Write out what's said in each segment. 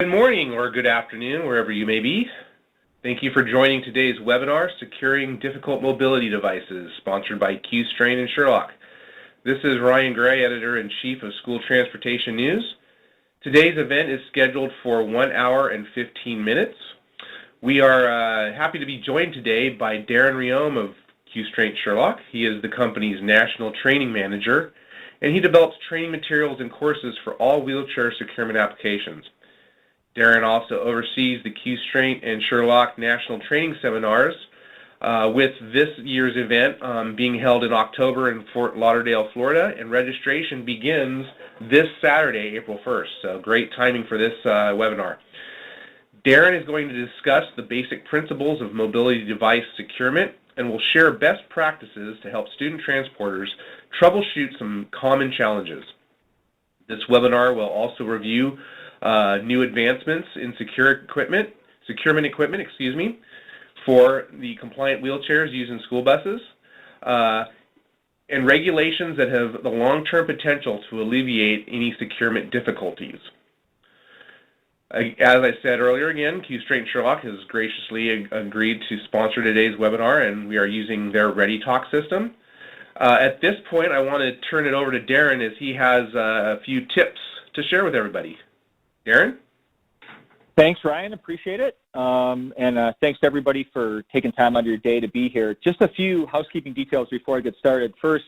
Good morning or good afternoon, wherever you may be. Thank you for joining today's webinar, Securing Difficult Mobility Devices, sponsored by Qstrain and Sherlock. This is Ryan Gray, Editor-in-Chief of School Transportation News. Today's event is scheduled for 1 hour and 15 minutes. We are happy to be joined today by Darren Riom of Qstrain Sherlock. He is the company's National Training Manager, and he develops training materials and courses for all wheelchair securement applications. Darren also oversees the Qstrain and Sherlock National Training Seminars, with this year's event being held in October in Fort Lauderdale, Florida, and registration begins this Saturday, April 1st. So great timing for this webinar. Darren is going to discuss the basic principles of mobility device securement and will share best practices to help student transporters troubleshoot some common challenges. This webinar will also review new advancements in securement equipment, for the compliant wheelchairs used in school buses, and regulations that have the long-term potential to alleviate any securement difficulties. As I said earlier, again, Qstrain Sherlock has graciously agreed to sponsor today's webinar, and we are using their ReadyTalk system. At this point, I want to turn it over to Darren as he has a few tips to share with everybody. Darren? Thanks, Ryan. Appreciate it. And thanks to everybody for taking time out of your day to be here. Just a few housekeeping details before I get started. First,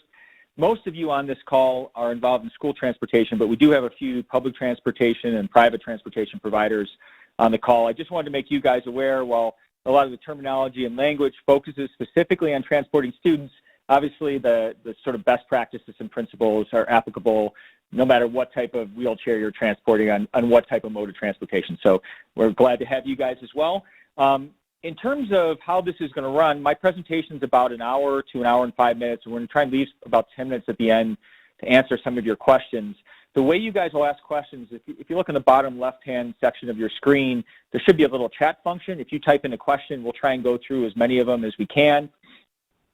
most of you on this call are involved in school transportation, but we do have a few public transportation and private transportation providers on the call. I just wanted to make you guys aware, while a lot of the terminology and language focuses specifically on transporting students, obviously the sort of best practices and principles are applicable no matter what type of wheelchair you're transporting on what type of mode of transportation. So we're glad to have you guys as well. In terms of how this is going to run, my presentation is about an hour to an hour and 5 minutes. We're going to try and leave about 10 minutes at the end to answer some of your questions. The way you guys will ask questions, if you look in the bottom left-hand section of your screen, there should be a little chat function. If you type in a question, we'll try and go through as many of them as we can.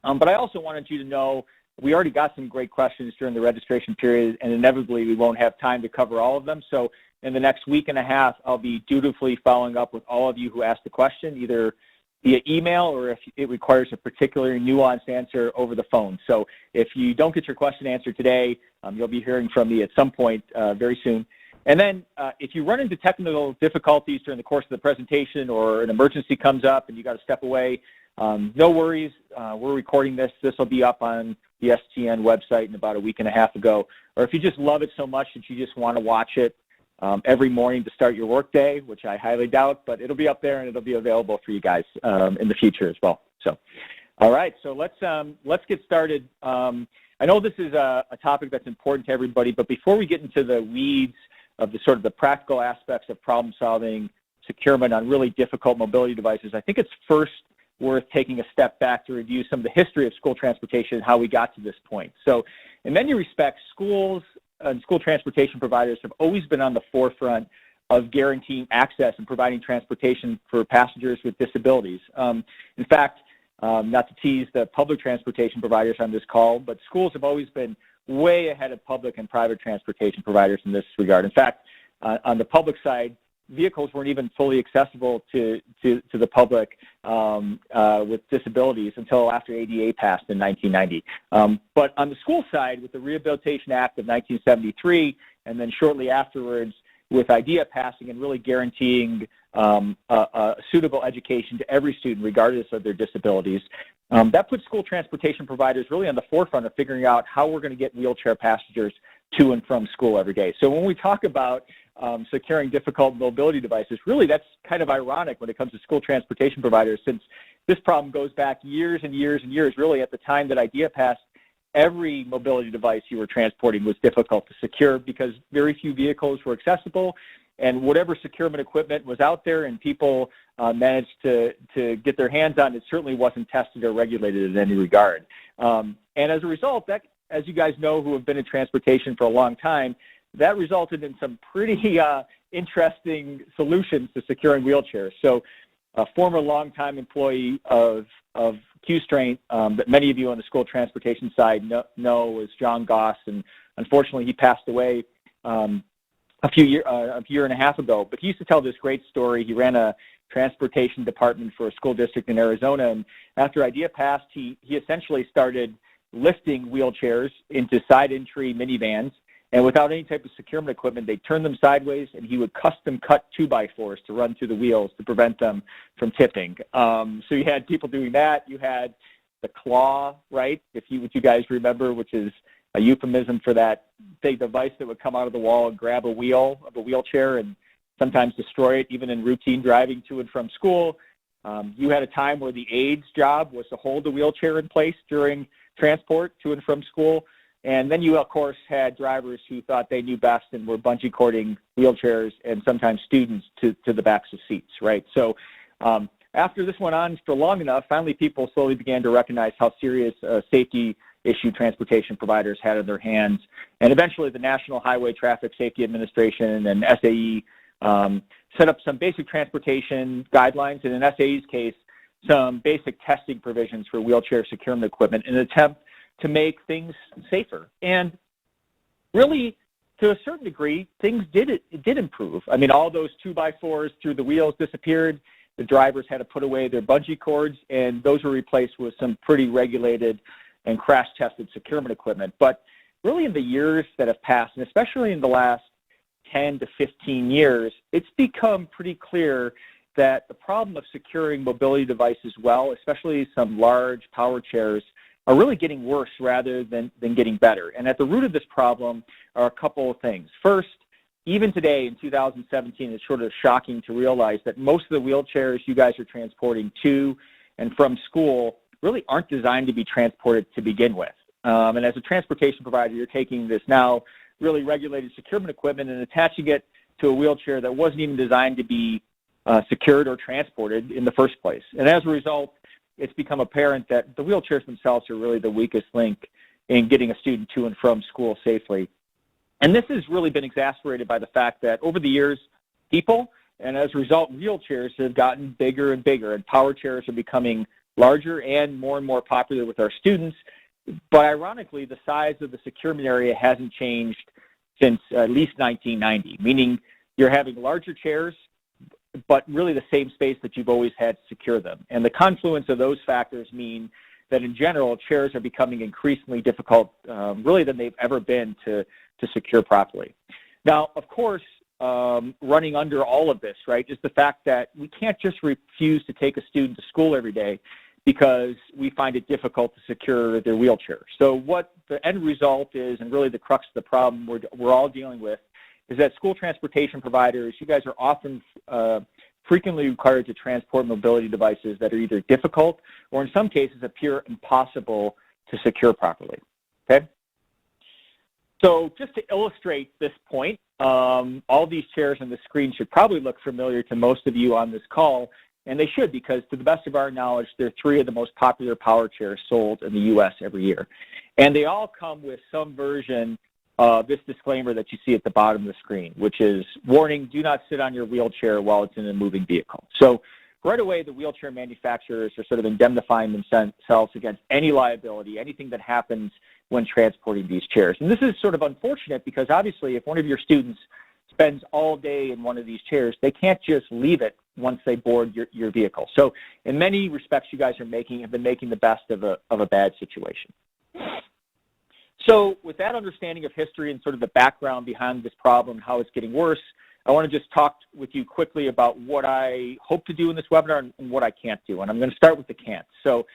But I also wanted you to know we already got some great questions during the registration period, and inevitably we won't have time to cover all of them. So in the next week and a half, I'll be dutifully following up with all of you who asked the question, either via email or if it requires a particularly nuanced answer over the phone. So if you don't get your question answered today, you'll be hearing from me at some point very soon. And then if you run into technical difficulties during the course of the presentation or an emergency comes up and you got to step away, no worries. We're recording this. This will be up on the STN website in about a week and a half ago. Or if you just love it so much that you just want to watch it every morning to start your workday, which I highly doubt, but it'll be up there and it'll be available for you guys in the future as well. So, all right. So let's get started. I know this is a topic that's important to everybody, but before we get into the weeds of the sort of the practical aspects of problem solving, securement on really difficult mobility devices, I think it's first worth taking a step back to review some of the history of school transportation and how we got to this point. So in many respects, schools and school transportation providers have always been on the forefront of guaranteeing access and providing transportation for passengers with disabilities. In fact, not to tease the public transportation providers on this call, but schools have always been way ahead of public and private transportation providers in this regard. In fact, on the public side, vehicles weren't even fully accessible to the public with disabilities until after ADA passed in 1990. But on the school side, with the Rehabilitation Act of 1973, and then shortly afterwards with IDEA passing and really guaranteeing a suitable education to every student regardless of their disabilities, that puts school transportation providers really on the forefront of figuring out how we're going to get wheelchair passengers to and from school every day. So when we talk about securing difficult mobility devices, really that's kind of ironic when it comes to school transportation providers, since this problem goes back years and years and years. Really, at the time that IDEA passed, every mobility device you were transporting was difficult to secure because very few vehicles were accessible, and whatever securement equipment was out there and people managed to get their hands on, it certainly wasn't tested or regulated in any regard. And as a result, that, as you guys know who have been in transportation for a long time, that resulted in some pretty interesting solutions to securing wheelchairs. So a former longtime employee of Qstrain that many of you on the school transportation side know was John Goss, and unfortunately he passed away a year and a half ago. But he used to tell this great story. He ran a transportation department for a school district in Arizona, and after IDEA passed, he essentially started lifting wheelchairs into side entry minivans, and without any type of securement equipment, they'd turn them sideways, and he would custom cut 2x4s to run through the wheels to prevent them from tipping. So you had people doing that. You had the claw, right, what you guys remember, which is a euphemism for that big device that would come out of the wall and grab a wheel of a wheelchair and sometimes destroy it, even in routine driving to and from school. You had a time where the aide's job was to hold the wheelchair in place during transport to and from school. And then you, of course, had drivers who thought they knew best and were bungee cording wheelchairs and sometimes students to the backs of seats, right? So after this went on for long enough, finally people slowly began to recognize how serious a safety issue transportation providers had in their hands. And eventually the National Highway Traffic Safety Administration and SAE set up some basic transportation guidelines, and in SAE's case, some basic testing provisions for wheelchair securement equipment in an attempt to make things safer. And really, to a certain degree, things did improve. I mean, all those 2x4s through the wheels disappeared. The drivers had to put away their bungee cords, and those were replaced with some pretty regulated and crash-tested securement equipment. But really in the years that have passed, and especially in the last 10 to 15 years, it's become pretty clear that the problem of securing mobility devices well, especially some large power chairs, are really getting worse rather than getting better. And at the root of this problem are a couple of things. First, even today in 2017, it's sort of shocking to realize that most of the wheelchairs you guys are transporting to and from school really aren't designed to be transported to begin with. And as a transportation provider, you're taking this now really regulated securement equipment and attaching it to a wheelchair that wasn't even designed to be secured or transported in the first place. And as a result, it's become apparent that the wheelchairs themselves are really the weakest link in getting a student to and from school safely. And this has really been exacerbated by the fact that over the years, people, and as a result, wheelchairs have gotten bigger and bigger, and power chairs are becoming larger and more popular with our students. But ironically, the size of the securement area hasn't changed since at least 1990, meaning you're having larger chairs, but really the same space that you've always had to secure them. And the confluence of those factors mean that in general, chairs are becoming increasingly difficult, really than they've ever been to secure properly. Now, of course, running under all of this, right, is the fact that we can't just refuse to take a student to school every day because we find it difficult to secure their wheelchair. So what the end result is, and really the crux of the problem we're all dealing with, is that school transportation providers, you guys are often frequently required to transport mobility devices that are either difficult or in some cases appear impossible to secure properly, okay? So just to illustrate this point, all these chairs on the screen should probably look familiar to most of you on this call, and they should, because to the best of our knowledge, they're three of the most popular power chairs sold in the U.S. every year. And they all come with some version of this disclaimer that you see at the bottom of the screen, which is, warning, do not sit on your wheelchair while it's in a moving vehicle. So right away, the wheelchair manufacturers are sort of indemnifying themselves against any liability, anything that happens when transporting these chairs. And this is sort of unfortunate because obviously if one of your students spends all day in one of these chairs, they can't just leave it once they board your vehicle. So in many respects, you guys have been making the best of a bad situation. So with that understanding of history and sort of the background behind this problem, how it's getting worse, I want to just talk with you quickly about what I hope to do in this webinar and what I can't do. And I'm going to start with the can'ts. So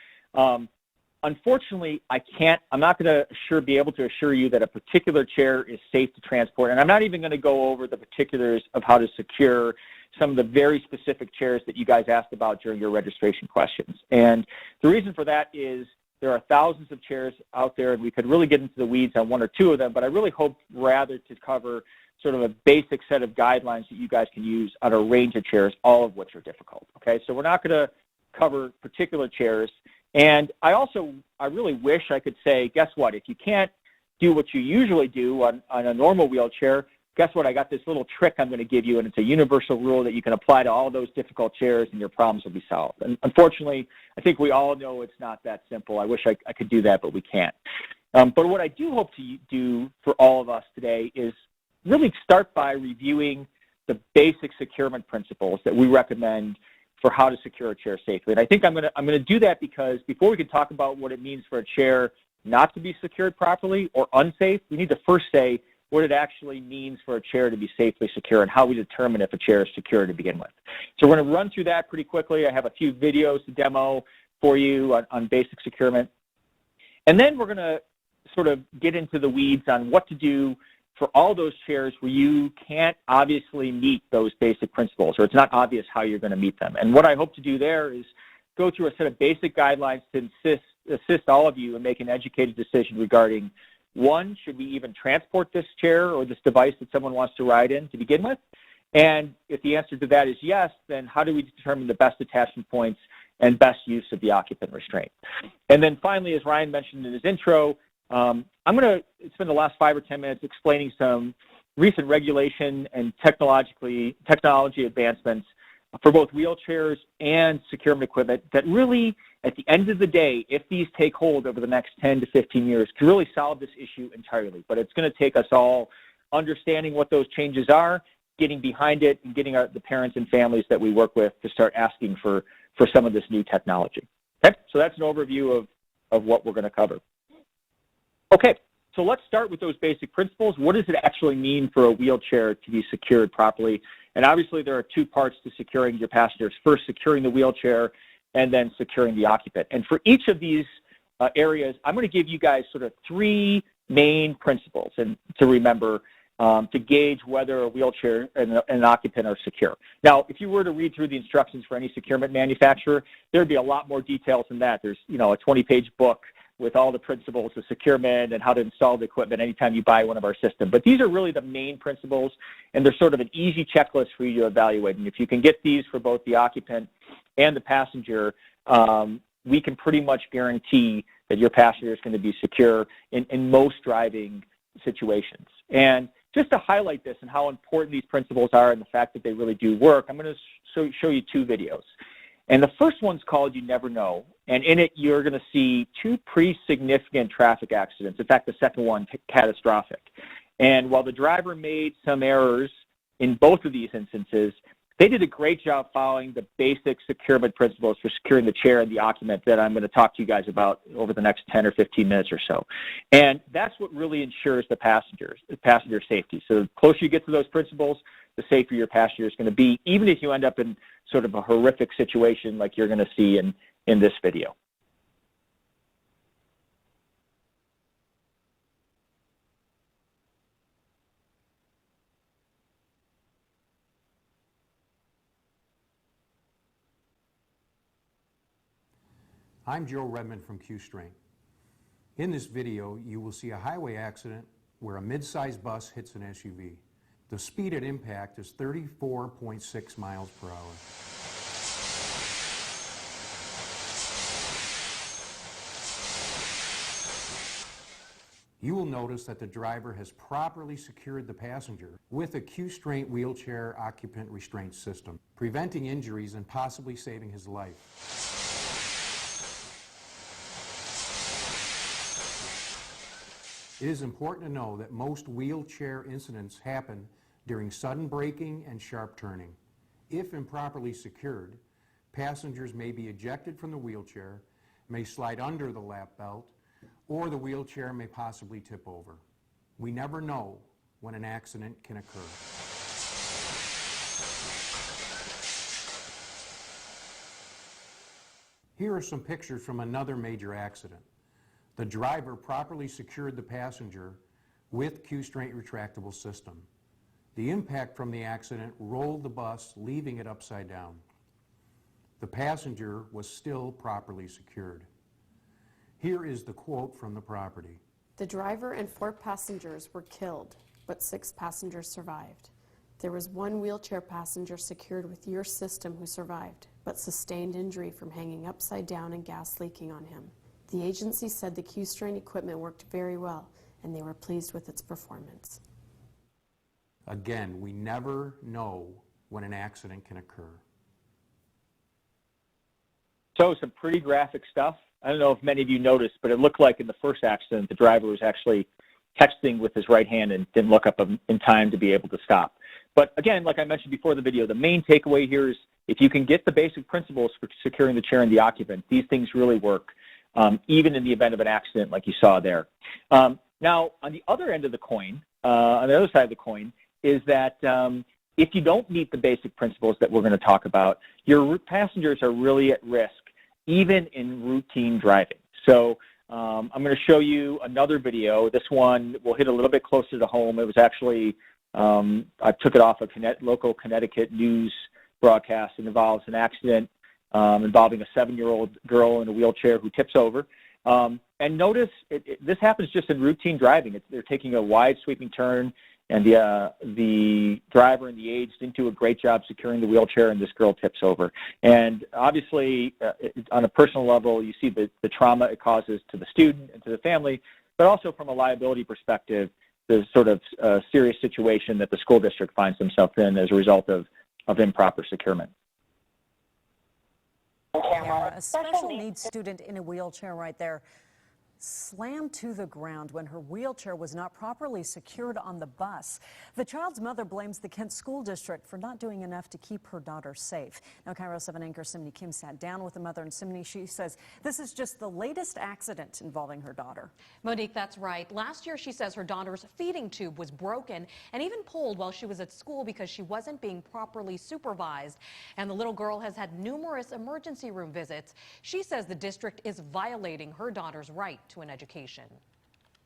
unfortunately, I'm not going to be able to assure you that a particular chair is safe to transport. And I'm not even going to go over the particulars of how to secure some of the very specific chairs that you guys asked about during your registration questions. And the reason for that is there are thousands of chairs out there, and we could really get into the weeds on one or two of them, but I really hope rather to cover sort of a basic set of guidelines that you guys can use on a range of chairs, all of which are difficult, okay? So we're not going to cover particular chairs. And I really wish I could say, guess what, if you can't do what you usually do on a normal wheelchair, guess what, I got this little trick I'm going to give you, and it's a universal rule that you can apply to all those difficult chairs and your problems will be solved. And unfortunately, I think we all know it's not that simple. I wish I could do that, but we can't. But what I do hope to do for all of us today is really start by reviewing the basic securement principles that we recommend for how to secure a chair safely. And I think I'm gonna do that because before we can talk about what it means for a chair not to be secured properly or unsafe, we need to first say what it actually means for a chair to be safely secure and how we determine if a chair is secure to begin with. So we're going to run through that pretty quickly. I have a few videos to demo for you on basic securement. And then we're going to sort of get into the weeds on what to do for all those chairs where you can't obviously meet those basic principles, or it's not obvious how you're going to meet them. And what I hope to do there is go through a set of basic guidelines to assist all of you in making an educated decision regarding, one, should we even transport this chair or this device that someone wants to ride in to begin with? And if the answer to that is yes, then how do we determine the best attachment points and best use of the occupant restraint? And then finally, as Ryan mentioned in his intro, I'm going to spend the last 5 or 10 minutes explaining some recent regulation and technology advancements for both wheelchairs and securement equipment that really, at the end of the day, if these take hold over the next 10 to 15 years, can really solve this issue entirely. But it's going to take us all understanding what those changes are, getting behind it, and getting the parents and families that we work with to start asking for some of this new technology. Okay, so that's an overview of what we're going to cover. Okay, so let's start with those basic principles. What does it actually mean for a wheelchair to be secured properly? And obviously there are 2 parts to securing your passengers. First, securing the wheelchair, and then securing the occupant. And for each of these areas, I'm going to give you guys sort of 3 main principles and to remember to gauge whether a wheelchair and an occupant are secure. Now, if you were to read through the instructions for any securement manufacturer, there'd be a lot more details than that. There's, a 20-page book with all the principles of securement and how to install the equipment anytime you buy one of our systems. But these are really the main principles, and they're sort of an easy checklist for you to evaluate. And if you can get these for both the occupant and the passenger, we can pretty much guarantee that your passenger is going to be secure in most driving situations. And just to highlight this and how important these principles are and the fact that they really do work, I'm going to show you 2 videos. And the first one's called You Never Know. And in it, you're going to see 2 pretty significant traffic accidents. In fact, the second one, catastrophic. And while the driver made some errors in both of these instances, they did a great job following the basic securement principles for securing the chair and the occupant that I'm going to talk to you guys about over the next 10 or 15 minutes or so. And that's what really ensures the passenger safety. So the closer you get to those principles, the safer your passenger is going to be, even if you end up in sort of a horrific situation like you're going to see in this video. I'm Joe Redmond from Q'Straint. In this video, you will see a highway accident where a mid-sized bus hits an SUV. The speed at impact is 34.6 miles per hour. You will notice that the driver has properly secured the passenger with a Q'Straint wheelchair occupant restraint system, preventing injuries and possibly saving his life. It is important to know that most wheelchair incidents happen during sudden braking and sharp turning. If improperly secured, passengers may be ejected from the wheelchair, may slide under the lap belt, or the wheelchair may possibly tip over. We never know when an accident can occur. Here are some pictures from another major accident. The driver properly secured the passenger with Q'Straint retractable system. The impact from the accident rolled the bus, leaving it upside down. The passenger was still properly secured. Here is the quote from the property. The driver and 4 passengers were killed, but 6 passengers survived. There was 1 wheelchair passenger secured with your system who survived, but sustained injury from hanging upside down and gas leaking on him. The agency said the Q'Straint equipment worked very well, and they were pleased with its performance. Again, we never know when an accident can occur. So some pretty graphic stuff. I don't know if many of you noticed, but it looked like in the first accident, the driver was actually texting with his right hand and didn't look up in time to be able to stop. But again, like I mentioned before the video, the main takeaway here is if you can get the basic principles for securing the chair and the occupant, these things really work, even in the event of an accident like you saw there. Now, on the other end of the coin, on the other side of the coin, is that if you don't meet the basic principles that we're going to talk about, your passengers are really at risk, even in routine driving. So I'm going to show you another video. This one will hit a little bit closer to home. It was actually, I took it off a local Connecticut news broadcast. It involves an accident involving a 7-year-old girl in a wheelchair who tips over. And notice, this happens just in routine driving. They're taking a wide sweeping turn, and the driver and the aged didn't do a great job securing the wheelchair, and this girl tips over. And obviously, on a personal level, you see the trauma it causes to the student and to the family, but also from a liability perspective, the sort of serious situation that the school district finds themselves in as a result of improper securement. A special needs student in a wheelchair right there slammed to the ground when her wheelchair was not properly secured on the bus. The child's mother blames the Kent School District for not doing enough to keep her daughter safe. Now, KIRO 7 anchor Simney Kim sat down with the mother, and Simney, she says this is just the latest accident involving her daughter. Monique, that's right. Last year, she says her daughter's feeding tube was broken and even pulled while she was at school because she wasn't being properly supervised. And the little girl has had numerous emergency room visits. She says the district is violating her daughter's right to an education.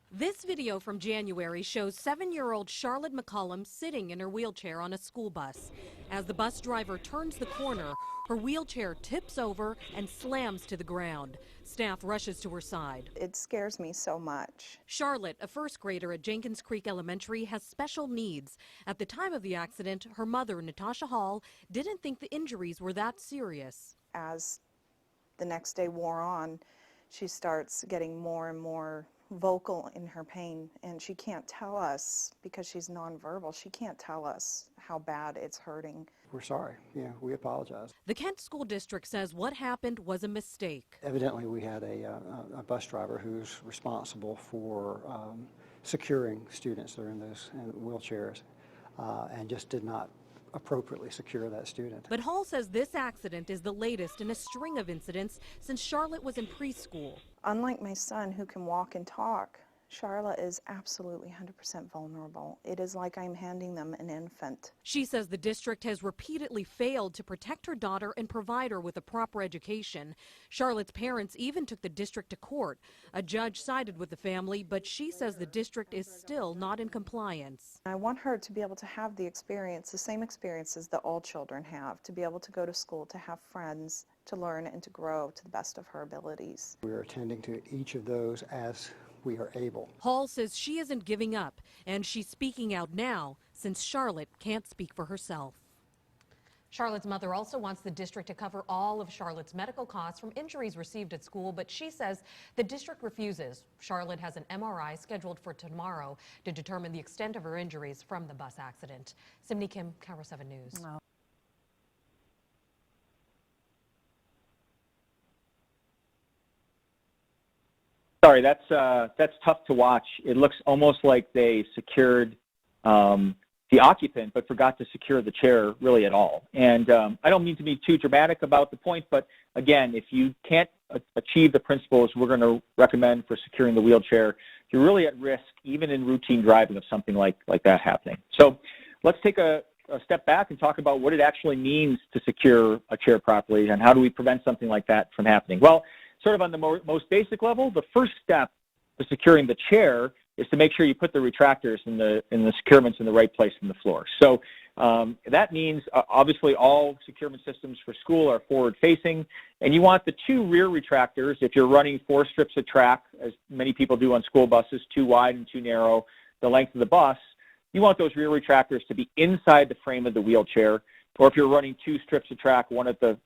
This video from January shows 7-year-old Charlotte McCollum sitting in her wheelchair on a school bus. As the bus driver turns the corner, her wheelchair tips over and slams to the ground. Staff rushes to her side. It scares me so much. Charlotte, a first grader at Jenkins Creek Elementary, has special needs. At the time of the accident, her mother, Natasha Hall, didn't think the injuries were that serious. As the next day wore on, she starts getting more and more vocal in her pain, and she can't tell us, because she's nonverbal, she can't tell us how bad it's hurting. We're sorry. Yeah, we apologize. The Kent School District says what happened was a mistake. Evidently, we had a bus driver who's responsible for securing students that are in those wheelchairs and just did not appropriately secure that student. But Hall says this accident is the latest in a string of incidents since Charlotte was in preschool. Unlike my son, who can walk and talk, Charlotte is absolutely 100% vulnerable. It is like I'm handing them an infant. She says the district has repeatedly failed to protect her daughter and provide her with a proper education. Charlotte's parents even took the district to court. A judge sided with the family, but she says the district is still not in compliance. I want her to be able to have the experience, the same experiences that all children have, to be able to go to school, to have friends, to learn and to grow to the best of her abilities. We are attending to each of those as we are able. Hall says she isn't giving up, and she's speaking out now since Charlotte can't speak for herself. Charlotte's mother also wants the district to cover all of Charlotte's medical costs from injuries received at school, but she says the district refuses. Charlotte has an MRI scheduled for tomorrow to determine the extent of her injuries from the bus accident. Simney Kim, KIRO 7 News. Oh. Sorry, that's tough to watch. It looks almost like they secured the occupant, but forgot to secure the chair really at all. And I don't mean to be too dramatic about the point, but again, if you can't achieve the principles we're going to recommend for securing the wheelchair, you're really at risk, even in routine driving, of something like that happening. So let's take a step back and talk about what it actually means to secure a chair properly, and how do we prevent something like that from happening. Well, sort of on the most basic level, the first step to securing the chair is to make sure you put the retractors and the securements in the right place in the floor. So that means obviously all securement systems for school are forward-facing, and you want the 2 rear retractors, if you're running 4 strips of track, as many people do on school buses, 2 wide and 2 narrow, the length of the bus, you want those rear retractors to be inside the frame of the wheelchair. Or if you're running 2 strips of track, one at the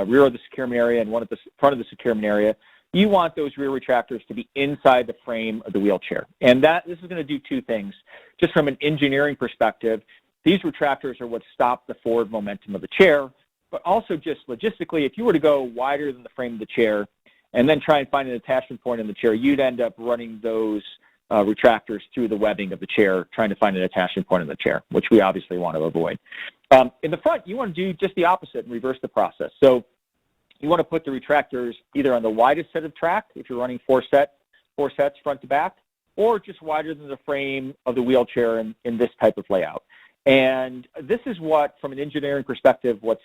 rear of the securement area and one at the front of the securement area, you want those rear retractors to be inside the frame of the wheelchair. And this is going to do 2 things. Just from an engineering perspective, these retractors are what stop the forward momentum of the chair, but also just logistically, if you were to go wider than the frame of the chair and then try and find an attachment point in the chair, you'd end up running those retractors through the webbing of the chair, trying to find an attachment point on the chair, which we obviously want to avoid. In the front, you want to do just the opposite and reverse the process. So you want to put the retractors either on the widest set of track, if you're running four sets front to back, or just wider than the frame of the wheelchair in this type of layout. And this is what, from an engineering perspective, what's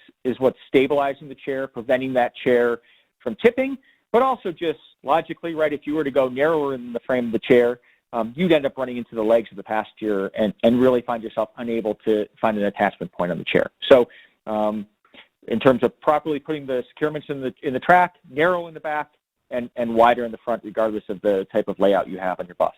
stabilizing the chair, preventing that chair from tipping, but also just logically, right, if you were to go narrower in the frame of the chair, you'd end up running into the legs of the passenger and really find yourself unable to find an attachment point on the chair. So in terms of properly putting the securements in the track, narrow in the back, and wider in the front, regardless of the type of layout you have on your bus.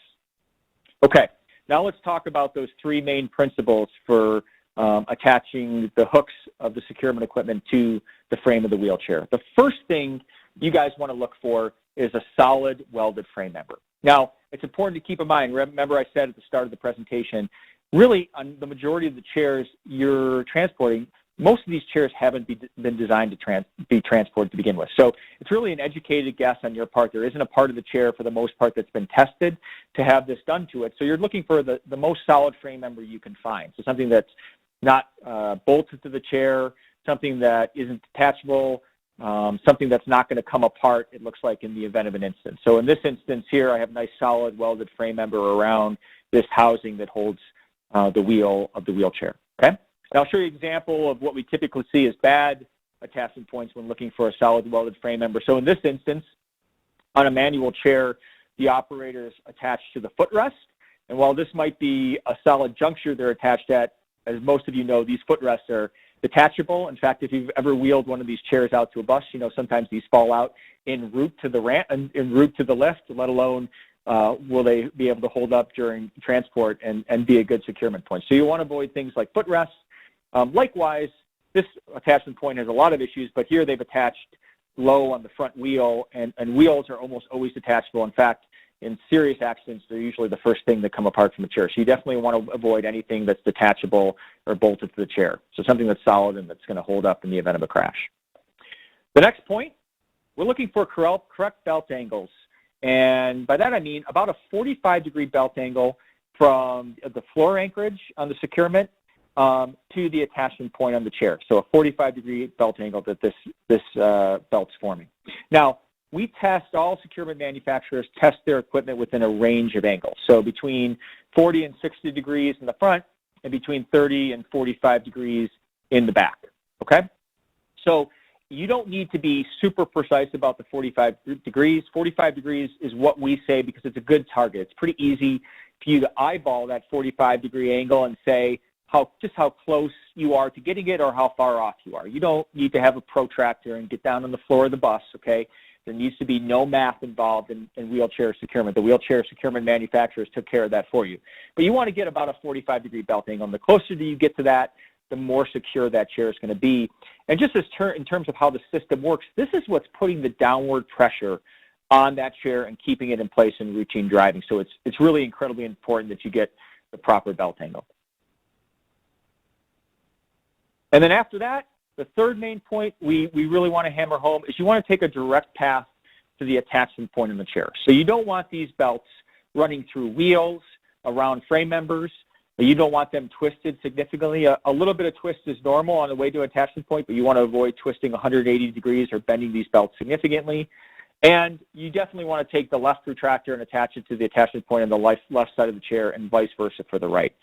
Okay, now let's talk about those three main principles for attaching the hooks of the securement equipment to the frame of the wheelchair. The first thing you guys want to look for is a solid welded frame member. Now, it's important to keep in mind, remember I said at the start of the presentation, really on the majority of the chairs you're transporting, most of these chairs haven't been designed to be transported to begin with. So it's really an educated guess on your part. There isn't a part of the chair, for the most part, that's been tested to have this done to it. So you're looking for the most solid frame member you can find. So something that's not bolted to the chair, something that isn't detachable, something that's not going to come apart, it looks like, in the event of an incident. So in this instance here, I have a nice solid welded frame member around this housing that holds the wheel of the wheelchair. Okay? And I'll show you an example of what we typically see as bad attachment points when looking for a solid welded frame member. So in this instance, on a manual chair, the operator is attached to the footrest. And while this might be a solid juncture they're attached at, as most of you know, these footrests are detachable. In fact, if you've ever wheeled one of these chairs out to a bus, you know sometimes these fall out en route to the ramp, en route to the lift, let alone will they be able to hold up during transport and be a good securement point. So you want to avoid things like footrests. Likewise, this attachment point has a lot of issues, but here they've attached low on the front wheel, and wheels are almost always detachable. In fact, in serious accidents, they're usually the first thing that come apart from a chair. So you definitely want to avoid anything that's detachable or bolted to the chair. So something that's solid and that's going to hold up in the event of a crash. The next point, we're looking for correct belt angles. And by that I mean about a 45-degree belt angle from the floor anchorage on the securement to the attachment point on the chair. So a 45-degree belt angle that this belt's forming. Now, we test, all securement manufacturers test their equipment within a range of angles. So between 40 and 60 degrees in the front and between 30 and 45 degrees in the back, okay? So you don't need to be super precise about the 45 degrees. 45 degrees is what we say because it's a good target. It's pretty easy for you to eyeball that 45-degree angle and say just how close you are to getting it or how far off you are. You don't need to have a protractor and get down on the floor of the bus, okay? There needs to be no math involved in wheelchair securement. The wheelchair securement manufacturers took care of that for you. But you want to get about a 45-degree belt angle. And the closer you get to that, the more secure that chair is going to be. And just in terms of how the system works, this is what's putting the downward pressure on that chair and keeping it in place in routine driving. So it's really incredibly important that you get the proper belt angle. And then after that, the third main point we really want to hammer home is you want to take a direct path to the attachment point in the chair. So you don't want these belts running through wheels, around frame members. You don't want them twisted significantly. A little bit of twist is normal on the way to attachment point, but you want to avoid twisting 180 degrees or bending these belts significantly. And you definitely want to take the left retractor and attach it to the attachment point on the left side of the chair and vice versa for the right.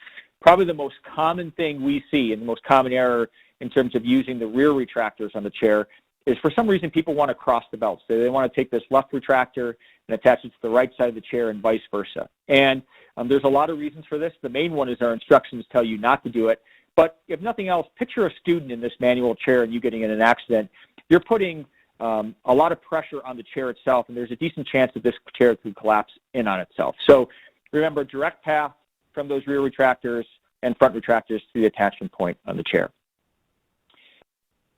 Probably the most common thing we see and the most common error in terms of using the rear retractors on the chair is for some reason people want to cross the belts. So they want to take this left retractor and attach it to the right side of the chair and vice versa. And there's a lot of reasons for this. The main one is our instructions tell you not to do it. But if nothing else, picture a student in this manual chair and you getting in an accident. You're putting a lot of pressure on the chair itself, and there's a decent chance that this chair could collapse in on itself. So remember, direct path from those rear retractors and front retractors to the attachment point on the chair.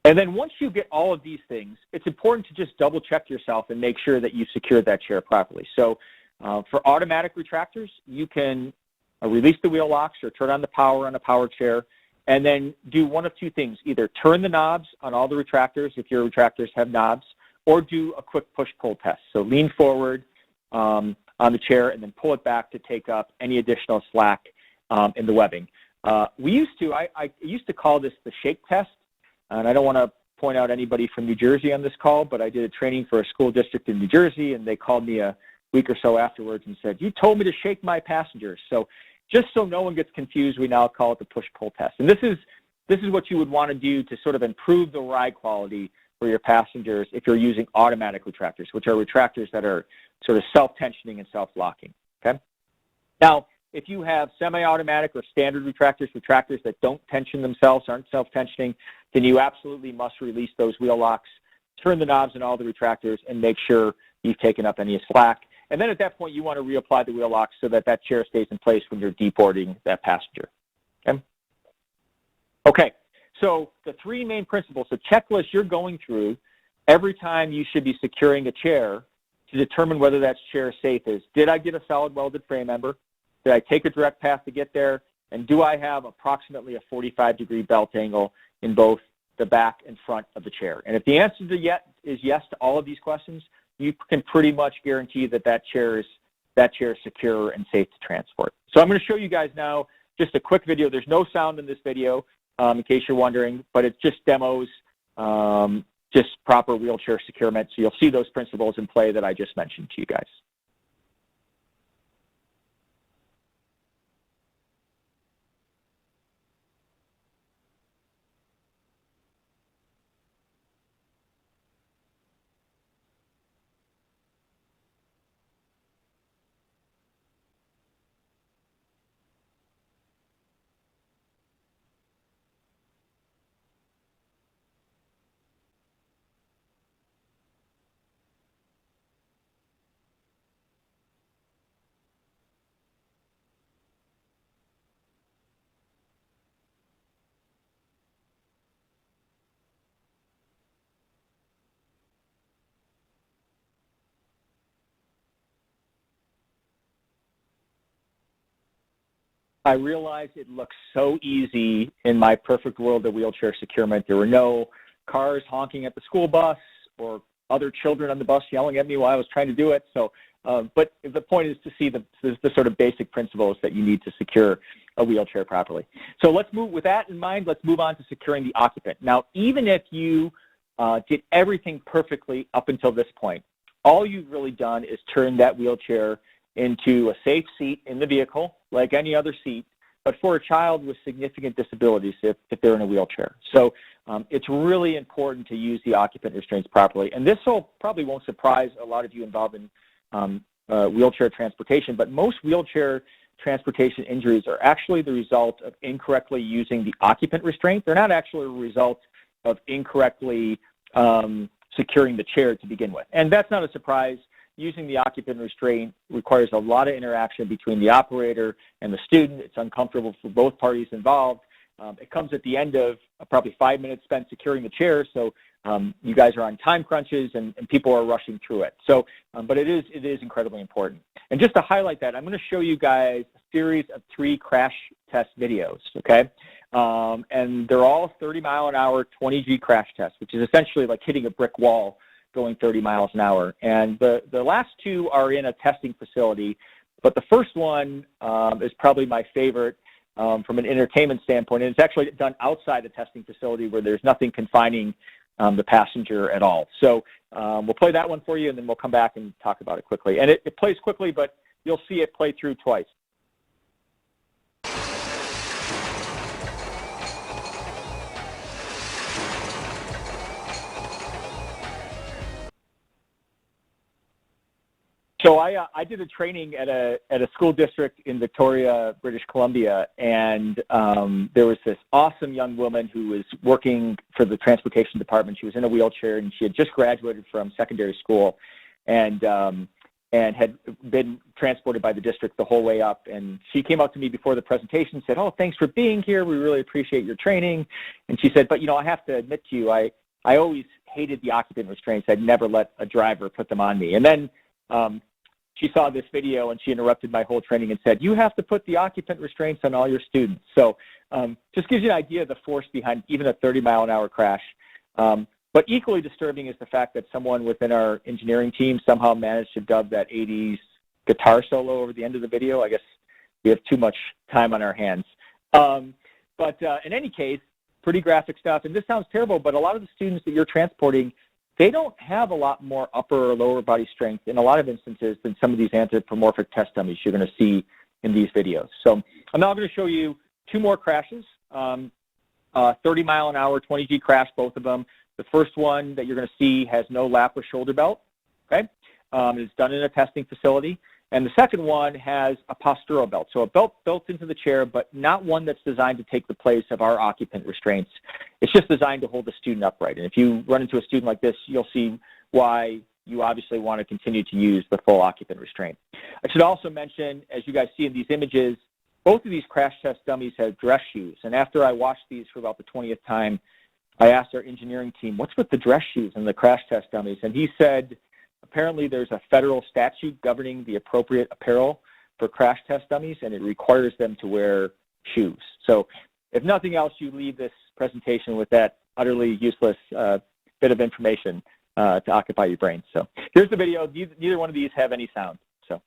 And then once you get all of these things, it's important to just double check yourself and make sure that you secured that chair properly. So for automatic retractors, you can release the wheel locks or turn on the power on a power chair and then do one of two things. Either turn the knobs on all the retractors if your retractors have knobs, or do a quick push-pull test. So lean forward on on the chair and then pull it back to take up any additional slack in the webbing. I used to call this the shake test, and I don't want to point out anybody from New Jersey on this call, but I did a training for a school district in New Jersey, and they called me a week or so afterwards and said, "You told me to shake my passengers." So just so no one gets confused, we now call it the push-pull test. And this is what you would want to do to sort of improve the ride quality for your passengers if you're using automatic retractors, which are retractors that are sort of self-tensioning and self-locking, okay? Now, if you have semi-automatic or standard retractors that don't tension themselves, aren't self-tensioning, then you absolutely must release those wheel locks, turn the knobs in all the retractors, and make sure you've taken up any slack. And then at that point, you want to reapply the wheel locks so that that chair stays in place when you're deboarding that passenger, okay? Okay, so the three main principles, the checklist you're going through every time you should be securing a chair to determine whether that chair is safe is, did I get a solid welded frame member? Did I take a direct path to get there? And do I have approximately a 45-degree belt angle in both the back and front of the chair? And if the answer is yes to all of these questions, you can pretty much guarantee that that chair is secure and safe to transport. So I'm going to show you guys now just a quick video. There's no sound in this video, in case you're wondering, but it just demos just proper wheelchair securement. So you'll see those principles in play that I just mentioned to you guys. I realize it looks so easy in my perfect world of wheelchair securement. There were no cars honking at the school bus or other children on the bus yelling at me while I was trying to do it. So, but the point is to see the sort of basic principles that you need to secure a wheelchair properly. So let's move, with that in mind, let's move on to securing the occupant. Now, even if you did everything perfectly up until this point, all you've really done is turn that wheelchair into a safe seat in the vehicle, like any other seat, but for a child with significant disabilities if they're in a wheelchair. So it's really important to use the occupant restraints properly. And this probably won't surprise a lot of you involved in wheelchair transportation, but most wheelchair transportation injuries are actually the result of incorrectly using the occupant restraint. They're not actually a result of incorrectly securing the chair to begin with. And that's not a surprise. Using the occupant restraint requires a lot of interaction between the operator and the student. It's uncomfortable for both parties involved. It comes at the end of probably 5 minutes spent securing the chair, so you guys are on time crunches and people are rushing through it. So, but it is incredibly important. And just to highlight that, I'm going to show you guys a series of 3 crash test videos, okay? And they're all 30-mile-an-hour, 20G crash tests, which is essentially like hitting a brick wall going 30 miles an hour. And the last 2 are in a testing facility, but the first one is probably my favorite from an entertainment standpoint. And it's actually done outside the testing facility where there's nothing confining the passenger at all. So we'll play that one for you, and then we'll come back and talk about it quickly. And it plays quickly, but you'll see it play through twice. So I did a training at a school district in Victoria, British Columbia, and there was this awesome young woman who was working for the transportation department. She was in a wheelchair, and she had just graduated from secondary school, and had been transported by the district the whole way up. And she came up to me before the presentation and said, "Oh, thanks for being here. We really appreciate your training." And she said, "But you know, I have to admit to you, I always hated the occupant restraints. I'd never let a driver put them on me." And then she saw this video and she interrupted my whole training and said, "You have to put the occupant restraints on all your students." So just gives you an idea of the force behind even a 30-mile-an-hour crash. But equally disturbing is the fact that someone within our engineering team somehow managed to dub that 80s guitar solo over the end of the video. I guess we have too much time on our hands. But in any case, pretty graphic stuff. And this sounds terrible, but a lot of the students that you're transporting, they don't have a lot more upper or lower body strength in a lot of instances than some of these anthropomorphic test dummies you're going to see in these videos. So I'm now going to show you 2 more crashes, 30-mile-an-hour, 20G crash, both of them. The first one that you're going to see has no lap or shoulder belt, okay? It's done in a testing facility. And the second one has a postural belt, so a belt built into the chair, but not one that's designed to take the place of our occupant restraints. It's just designed to hold the student upright. And if you run into a student like this, you'll see why you obviously want to continue to use the full occupant restraint. I should also mention, as you guys see in these images, both of these crash test dummies have dress shoes. And after I watched these for about the 20th time, I asked our engineering team, what's with the dress shoes and the crash test dummies? And he said, apparently there's a federal statute governing the appropriate apparel for crash test dummies, and it requires them to wear shoes. So if nothing else, you leave this presentation with that utterly useless bit of information to occupy your brain. So here's the video. Neither one of these have any sound. So.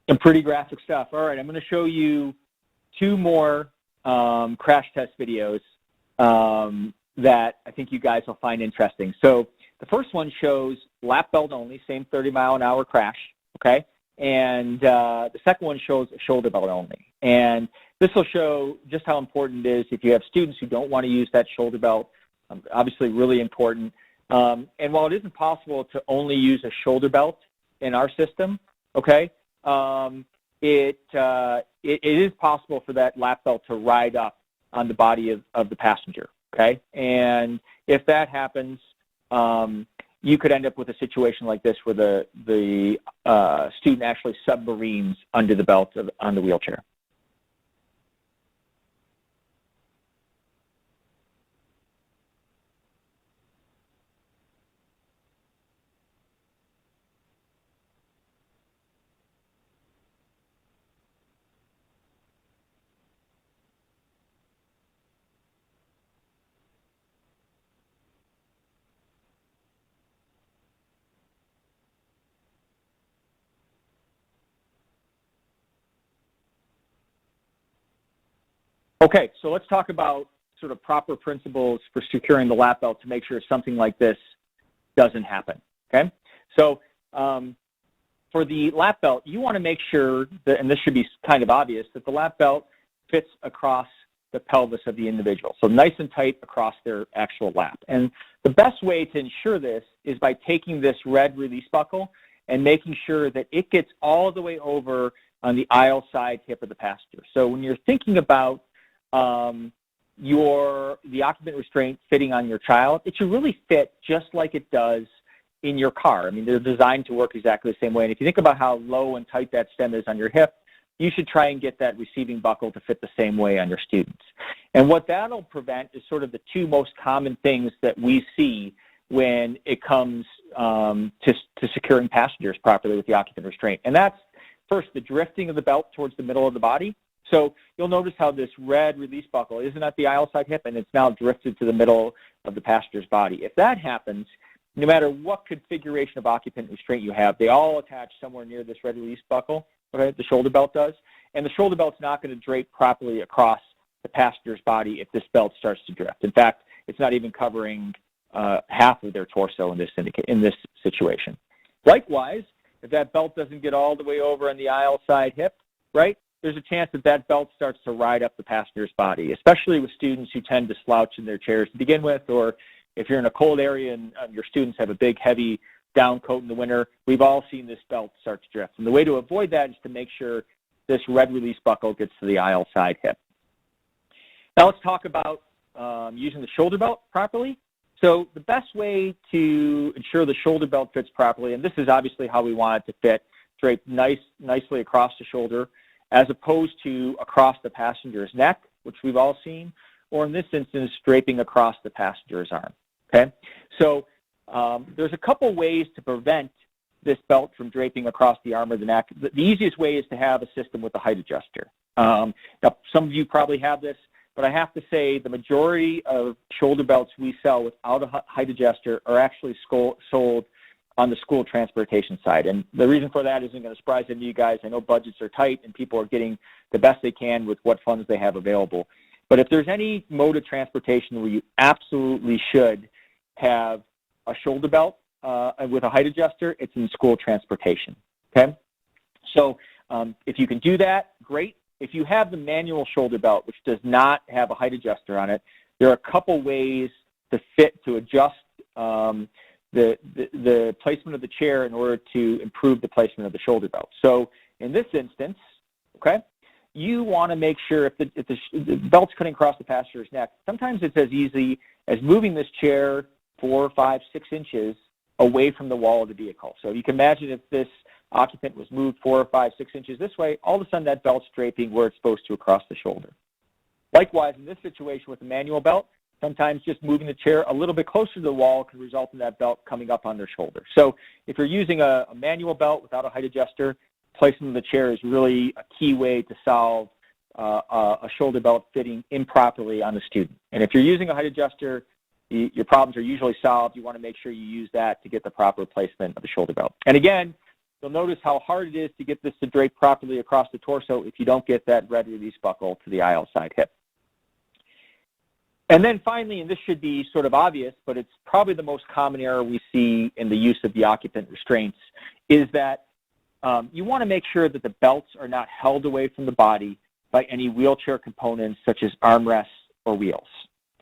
Some pretty graphic stuff. All right, I'm going to show you 2 more crash test videos that I think you guys will find interesting. So the first one shows lap belt only, same 30-mile-an-hour crash, okay? And the second one shows shoulder belt only. And this will show just how important it is if you have students who don't want to use that shoulder belt, obviously really important. And while it isn't possible to only use a shoulder belt in our system, okay, it is possible for that lap belt to ride up on the body of the passenger, okay? And if that happens, you could end up with a situation like this where the student actually submarines under the belt on the wheelchair. Okay, so let's talk about sort of proper principles for securing the lap belt to make sure something like this doesn't happen, okay? So for the lap belt, you want to make sure that, and this should be kind of obvious, that the lap belt fits across the pelvis of the individual, so nice and tight across their actual lap. And the best way to ensure this is by taking this red release buckle and making sure that it gets all the way over on the aisle side hip of the passenger. So when you're thinking about the occupant restraint fitting on your child, it should really fit just like it does in your car. I mean, they're designed to work exactly the same way. And if you think about how low and tight that stem is on your hip, you should try and get that receiving buckle to fit the same way on your students. And what that'll prevent is sort of the 2 most common things that we see when it comes to securing passengers properly with the occupant restraint. And that's, first, the drifting of the belt towards the middle of the body. So you'll notice how this red release buckle isn't at the aisle side hip, and it's now drifted to the middle of the passenger's body. If that happens, no matter what configuration of occupant restraint you have, they all attach somewhere near this red release buckle, okay, the shoulder belt does, and the shoulder belt's not going to drape properly across the passenger's body if this belt starts to drift. In fact, it's not even covering half of their torso in this situation. Likewise, if that belt doesn't get all the way over on the aisle side hip, right, there's a chance that that belt starts to ride up the passenger's body, especially with students who tend to slouch in their chairs to begin with, or if you're in a cold area and your students have a big, heavy down coat in the winter, we've all seen this belt start to drift. And the way to avoid that is to make sure this red release buckle gets to the aisle side hip. Now let's talk about using the shoulder belt properly. So the best way to ensure the shoulder belt fits properly, and this is obviously how we want it to fit, draped nicely across the shoulder, as opposed to across the passenger's neck, which we've all seen, or in this instance, draping across the passenger's arm, okay? So there's a couple ways to prevent this belt from draping across the arm or the neck. The easiest way is to have a system with a height adjuster. Now, some of you probably have this, but I have to say the majority of shoulder belts we sell without a height adjuster are actually sold on the school transportation side. And the reason for that isn't going to surprise any of you guys. I know budgets are tight and people are getting the best they can with what funds they have available. But if there's any mode of transportation where you absolutely should have a shoulder belt with a height adjuster, it's in school transportation, okay? So if you can do that, great. If you have the manual shoulder belt, which does not have a height adjuster on it, there are a couple ways to adjust the placement of the chair in order to improve the placement of the shoulder belt. So in this instance, okay, you want to make sure if the belt's cutting across the passenger's neck, sometimes it's as easy as moving this chair 4, 5, 6 inches away from the wall of the vehicle. So you can imagine if this occupant was moved 4 or 5, 6 inches this way, all of a sudden that belt's draping where it's supposed to across the shoulder. Likewise, in this situation with the manual belt, sometimes just moving the chair a little bit closer to the wall can result in that belt coming up on their shoulder. So if you're using a manual belt without a height adjuster, placement of the chair is really a key way to solve a shoulder belt fitting improperly on the student. And if you're using a height adjuster, your problems are usually solved. You want to make sure you use that to get the proper placement of the shoulder belt. And again, you'll notice how hard it is to get this to drape properly across the torso if you don't get that red release buckle to the aisle side hip. And then finally, and this should be sort of obvious, but it's probably the most common error we see in the use of the occupant restraints, is that you want to make sure that the belts are not held away from the body by any wheelchair components such as armrests or wheels,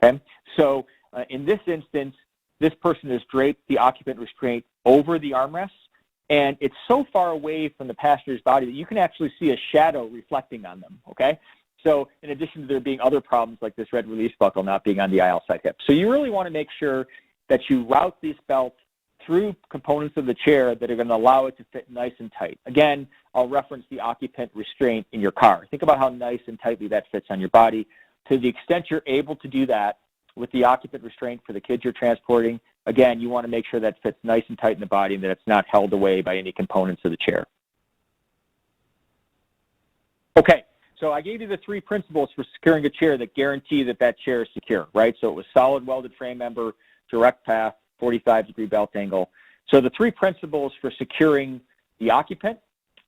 okay? So in this instance, this person has draped the occupant restraint over the armrests, and it's so far away from the passenger's body that you can actually see a shadow reflecting on them, okay? So in addition to there being other problems like this red release buckle not being on the aisle side hip. So you really want to make sure that you route these belts through components of the chair that are going to allow it to fit nice and tight. Again, I'll reference the occupant restraint in your car. Think about how nice and tightly that fits on your body. To the extent you're able to do that with the occupant restraint for the kids you're transporting, again, you want to make sure that fits nice and tight in the body and that it's not held away by any components of the chair. Okay, so I gave you the 3 principles for securing a chair that guarantee that that chair is secure, right? So it was solid welded frame member, direct path, 45-degree belt angle. So the 3 principles for securing the occupant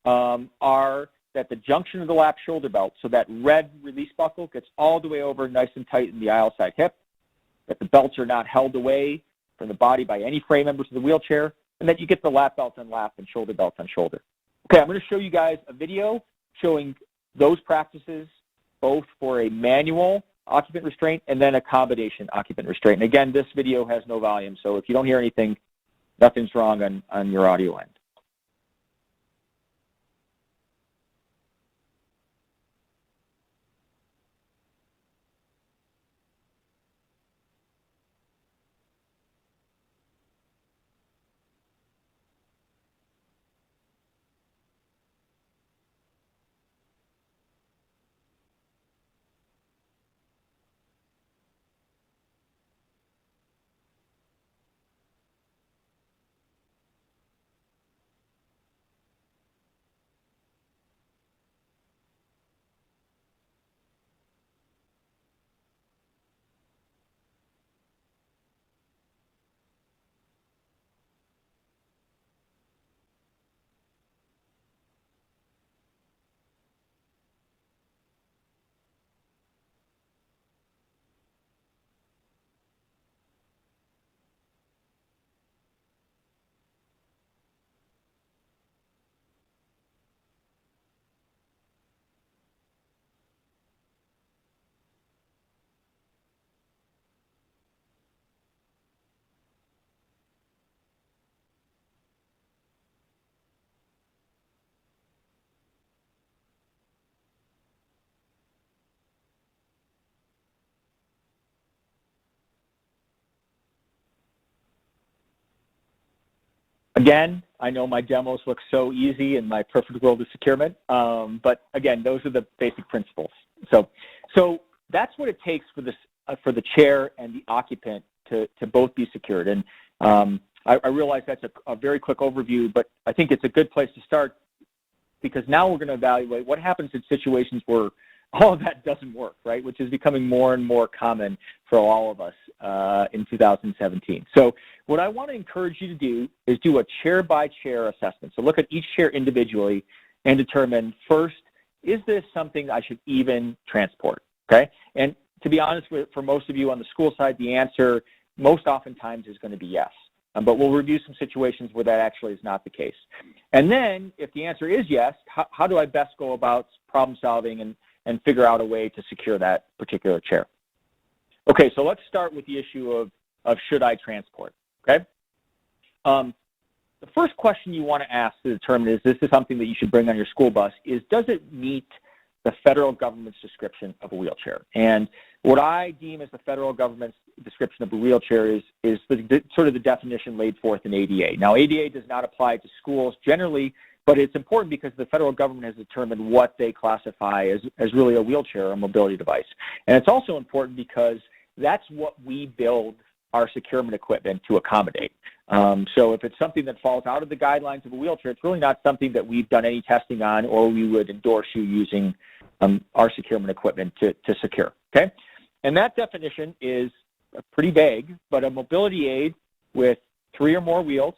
are that the junction of the lap shoulder belt, so that red release buckle gets all the way over nice and tight in the aisle side hip, that the belts are not held away from the body by any frame members of the wheelchair, and that you get the lap belt on lap and shoulder belt on shoulder. Okay, I'm going to show you guys a video showing those practices both for a manual occupant restraint and then a combination occupant restraint. And again, this video has no volume, so if you don't hear anything, nothing's wrong on your audio end. Again, I know my demos look so easy in my perfect world of securement, but again, those are the basic principles. So that's what it takes for this for the chair and the occupant to both be secured. And I realize that's a very quick overview, but I think it's a good place to start, because now we're going to evaluate what happens in situations where all of that doesn't work, right, which is becoming more and more common for all of us in 2017. So what I want to encourage you to do is do a chair-by-chair assessment. So look at each chair individually and determine, first, is this something I should even transport, okay? And to be honest, for most of you on the school side, the answer most oftentimes is going to be yes. But we'll review some situations where that actually is not the case. And then, if the answer is yes, how do I best go about problem solving and figure out a way to secure that particular chair? Okay, so let's start with the issue of should I transport, okay? The first question you want to ask to determine is this is something that you should bring on your school bus is, does it meet the federal government's description of a wheelchair? And what I deem as the federal government's description of a wheelchair is sort of the definition laid forth in ADA. Now, ADA does not apply to schools generally, but it's important because the federal government has determined what they classify as really a wheelchair or a mobility device. And it's also important because that's what we build our securement equipment to accommodate. So if it's something that falls out of the guidelines of a wheelchair, it's really not something that we've done any testing on, or we would endorse you using our securement equipment to secure, okay? And that definition is pretty vague, but a mobility aid with 3 or more wheels,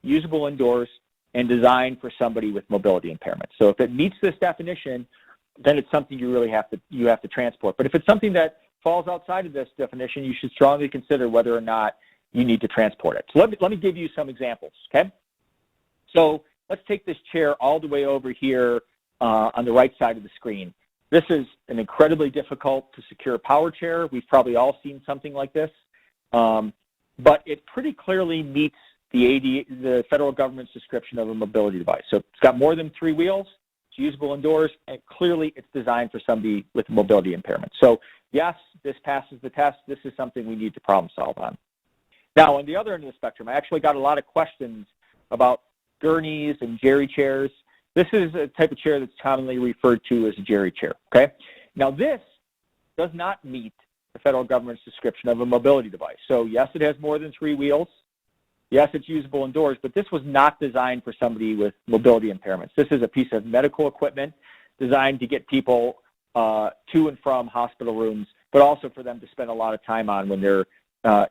usable indoors, and designed for somebody with mobility impairment. So if it meets this definition, then it's something you really have to transport. But if it's something that falls outside of this definition, you should strongly consider whether or not you need to transport it. So let me give you some examples, okay? So let's take this chair all the way over here on the right side of the screen. This is an incredibly difficult to secure power chair. We've probably all seen something like this, but it pretty clearly meets the federal government's description of a mobility device. So it's got more than 3 wheels, it's usable indoors, and clearly it's designed for somebody with mobility impairment. So yes, this passes the test. This is something we need to problem solve on. Now, on the other end of the spectrum, I actually got a lot of questions about gurneys and jerry chairs. This is a type of chair that's commonly referred to as a jerry chair, okay? Now, this does not meet the federal government's description of a mobility device. So yes, it has more than 3 wheels. Yes, it's usable indoors, but this was not designed for somebody with mobility impairments. This is a piece of medical equipment designed to get people to and from hospital rooms, but also for them to spend a lot of time on when they're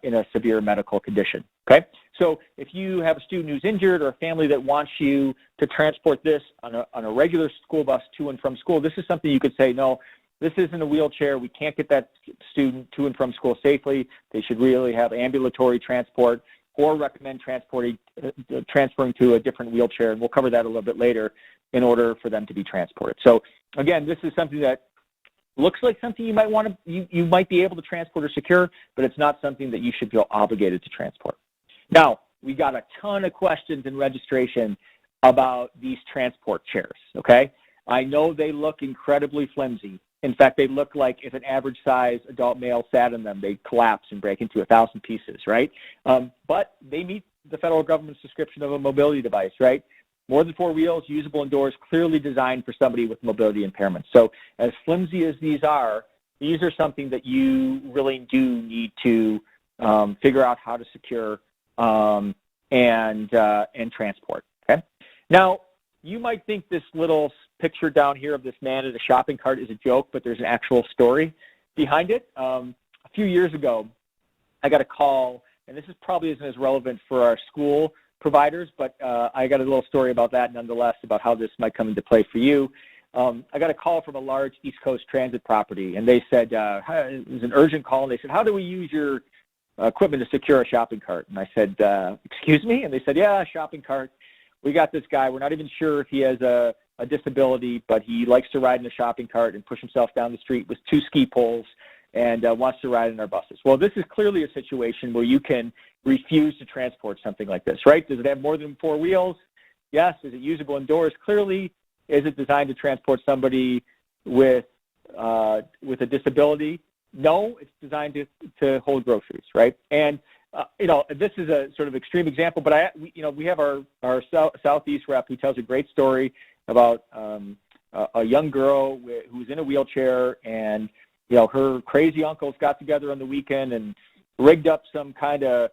in a severe medical condition, okay? So if you have a student who's injured or a family that wants you to transport this on a regular school bus to and from school, this is something you could say, no, this isn't a wheelchair. We can't get that student to and from school safely. They should really have ambulatory transport, or recommend transferring to a different wheelchair, and we'll cover that a little bit later, in order for them to be transported. So again, this is something that looks like something you might want to, you might be able to transport or secure, but it's not something that you should feel obligated to transport. Now, we got a ton of questions in registration about these transport chairs, okay? I know they look incredibly flimsy. In fact, they look like if an average size adult male sat in them, they'd collapse and break into 1,000 pieces, right? But they meet the federal government's description of a mobility device, right? More than 4 wheels, usable indoors, clearly designed for somebody with mobility impairment. So as flimsy as these are something that you really do need to figure out how to secure and transport, okay? Now, you might think this little picture down here of this man at a shopping cart is a joke, but there's an actual story behind it. A few years ago, I got a call, and this is probably isn't as relevant for our school providers, but I got a little story about that nonetheless, about how this might come into play for you. I got a call from a large East Coast transit property, and they said, it was an urgent call, and they said, how do we use your equipment to secure a shopping cart? And I said, excuse me? And they said, yeah, a shopping cart. We got this guy. We're not even sure if he has a disability, but he likes to ride in a shopping cart and push himself down the street with 2 ski poles and wants to ride in our buses. Well, this is clearly a situation where you can refuse to transport something like this, right? Does it have more than 4 wheels? Yes. Is it usable indoors? Clearly. Is it designed to transport somebody with a disability? No, it's designed to hold groceries, right? And this is a sort of extreme example, but we have our Southeast rep who tells a great story about a young girl who's in a wheelchair, and her crazy uncles got together on the weekend and rigged up some kind of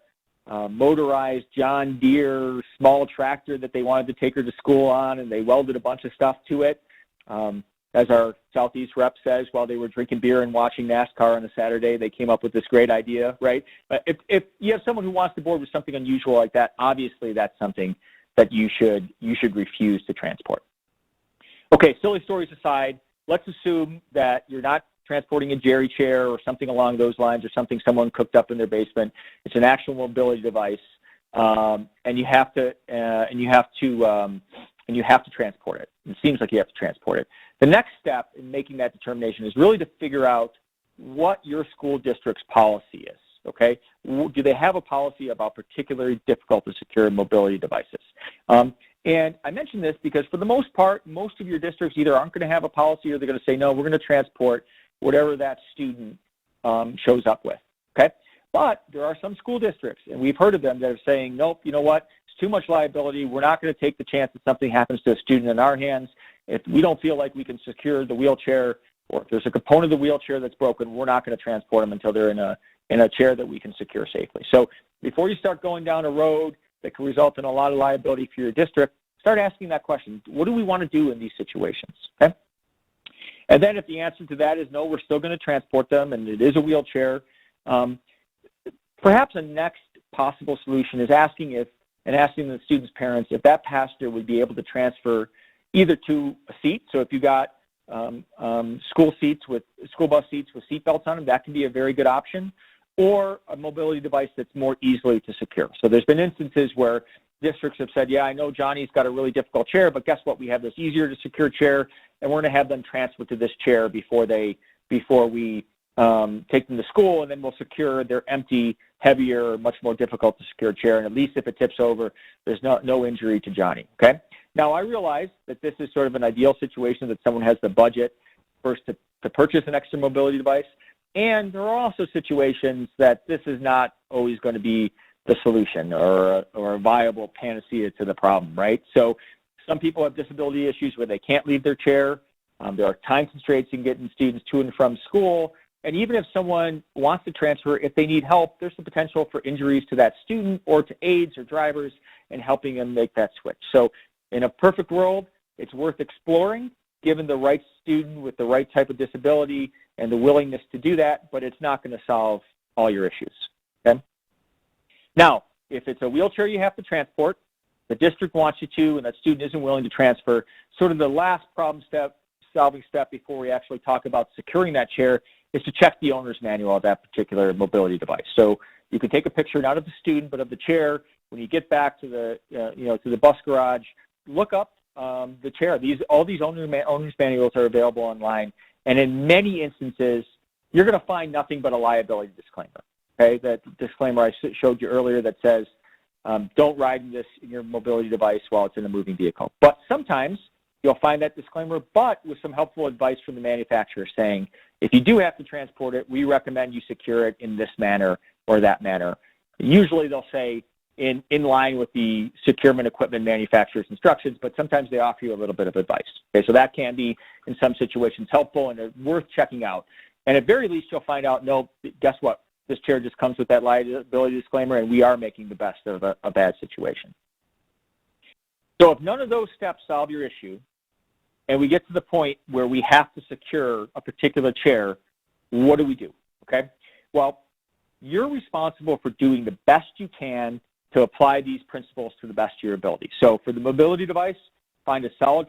motorized John Deere small tractor that they wanted to take her to school on, and they welded a bunch of stuff to it. As our Southeast rep says, while they were drinking beer and watching NASCAR on a Saturday, they came up with this great idea, right? But if you have someone who wants to board with something unusual like that, obviously that's something that you should refuse to transport. Okay, silly stories aside, let's assume that you're not transporting a Jerry chair or something along those lines, or something someone cooked up in their basement. It's an actual mobility device, and you have to transport it. It seems like you have to transport it. The next step in making that determination is really to figure out what your school district's policy is. Okay, do they have a policy about particularly difficult to secure mobility devices? And I mention this because for the most part, most of your districts either aren't going to have a policy, or they're going to say, no, we're going to transport whatever that student shows up with. Okay, but there are some school districts, and we've heard of them, that are saying, nope, you know what, it's too much liability. We're not going to take the chance that something happens to a student in our hands. If we don't feel like we can secure the wheelchair, or if there's a component of the wheelchair that's broken, we're not going to transport them until they're in a chair that we can secure safely. So before you start going down a road that can result in a lot of liability for your district, start asking that question. What do we want to do in these situations? Okay. And then if the answer to that is no, we're still going to transport them, and it is a wheelchair, perhaps a next possible solution is asking the student's parents if that passenger would be able to transfer either to a seat. So if you got school bus seats with seat belts on them, that can be a very good option, or a mobility device that's more easily to secure. So there's been instances where districts have said, yeah, I know Johnny's got a really difficult chair, but guess what? We have this easier to secure chair, and we're going to have them transfer to this chair before we take them to school, and then we'll secure their empty, heavier, much more difficult to secure chair. And at least if it tips over, there's no injury to Johnny. Okay. Now I realize that this is sort of an ideal situation, that someone has the budget first to purchase an extra mobility device, and there are also situations that this is not always going to be the solution or a viable panacea to the problem, right? So some people have disability issues where they can't leave their chair. There are time constraints in getting students to and from school. And even if someone wants to transfer, if they need help, there's the potential for injuries to that student or to aides or drivers, and helping them make that switch. So in a perfect world, it's worth exploring, given the right student with the right type of disability and the willingness to do that, but it's not going to solve all your issues. Okay? Now, if it's a wheelchair you have to transport, the district wants you to, and that student isn't willing to transfer, sort of the last solving step before we actually talk about securing that chair is to check the owner's manual of that particular mobility device. So you can take a picture not of the student, but of the chair. When you get back to the bus garage, look up the chair. All these owner's manuals are available online, and in many instances, you're going to find nothing but a liability disclaimer. Okay, that disclaimer I showed you earlier that says, don't ride in your mobility device while it's in a moving vehicle. But sometimes you'll find that disclaimer, but with some helpful advice from the manufacturer saying, if you do have to transport it, we recommend you secure it in this manner or that manner. Usually they'll say in line with the securement equipment manufacturer's instructions, but sometimes they offer you a little bit of advice. Okay, so that can be, in some situations, helpful and worth checking out. And at very least, you'll find out, no, guess what? This chair just comes with that liability disclaimer, and we are making the best of a bad situation. So if none of those steps solve your issue, and we get to the point where we have to secure a particular chair, what do we do? Okay? Well, you're responsible for doing the best you can to apply these principles to the best of your ability. So for the mobility device, find a solid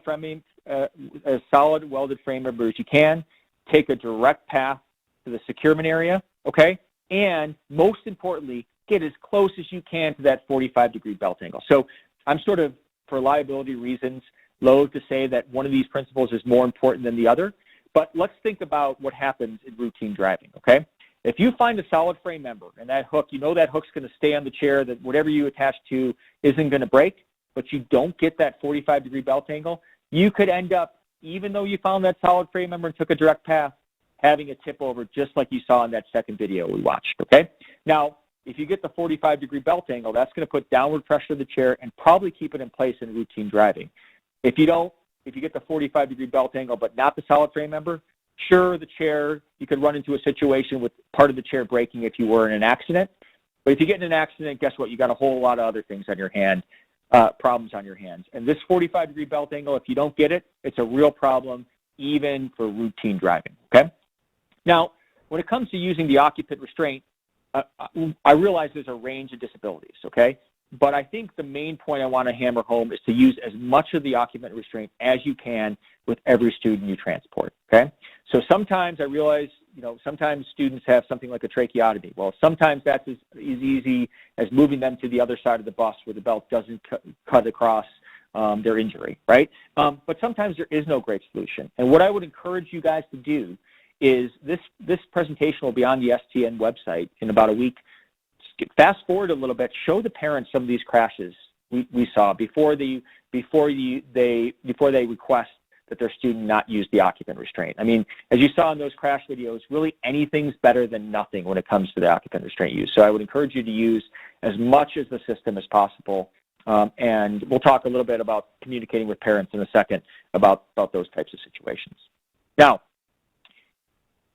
welded frame member as you can. Take a direct path to the securement area, okay? And most importantly, get as close as you can to that 45-degree belt angle. So I'm sort of, for liability reasons, loath to say that one of these principles is more important than the other, but let's think about what happens in routine driving, okay? If you find a solid frame member and that hook, you know that hook's going to stay on the chair, that whatever you attach to isn't going to break, but you don't get that 45-degree belt angle, you could end up, even though you found that solid frame member and took a direct path, having a tip over just like you saw in that second video we watched, okay? Now, if you get the 45-degree belt angle, that's going to put downward pressure to the chair and probably keep it in place in routine driving. If you get the 45-degree belt angle but not the solid frame member, sure, the chair, you could run into a situation with part of the chair breaking if you were in an accident. But if you get in an accident, guess what? You got a whole lot of other things on your hand, problems on your hands. And this 45-degree belt angle, if you don't get it, it's a real problem even for routine driving, okay? Now, when it comes to using the occupant restraint, I realize there's a range of disabilities, okay? But I think the main point I want to hammer home is to use as much of the occupant restraint as you can with every student you transport, okay? So sometimes I realize, sometimes students have something like a tracheotomy. Well, sometimes that's as easy as moving them to the other side of the bus where the belt doesn't cut across their injury, right? But sometimes there is no great solution. And what I would encourage you guys to do is this presentation will be on the STN website in about a week. Fast forward a little bit, show the parents some of these crashes we saw before they request that their student not use the occupant restraint. I mean, as you saw in those crash videos, really anything's better than nothing when it comes to the occupant restraint use. So I would encourage you to use as much of the system as possible. And we'll talk a little bit about communicating with parents in a second about those types of situations. Now,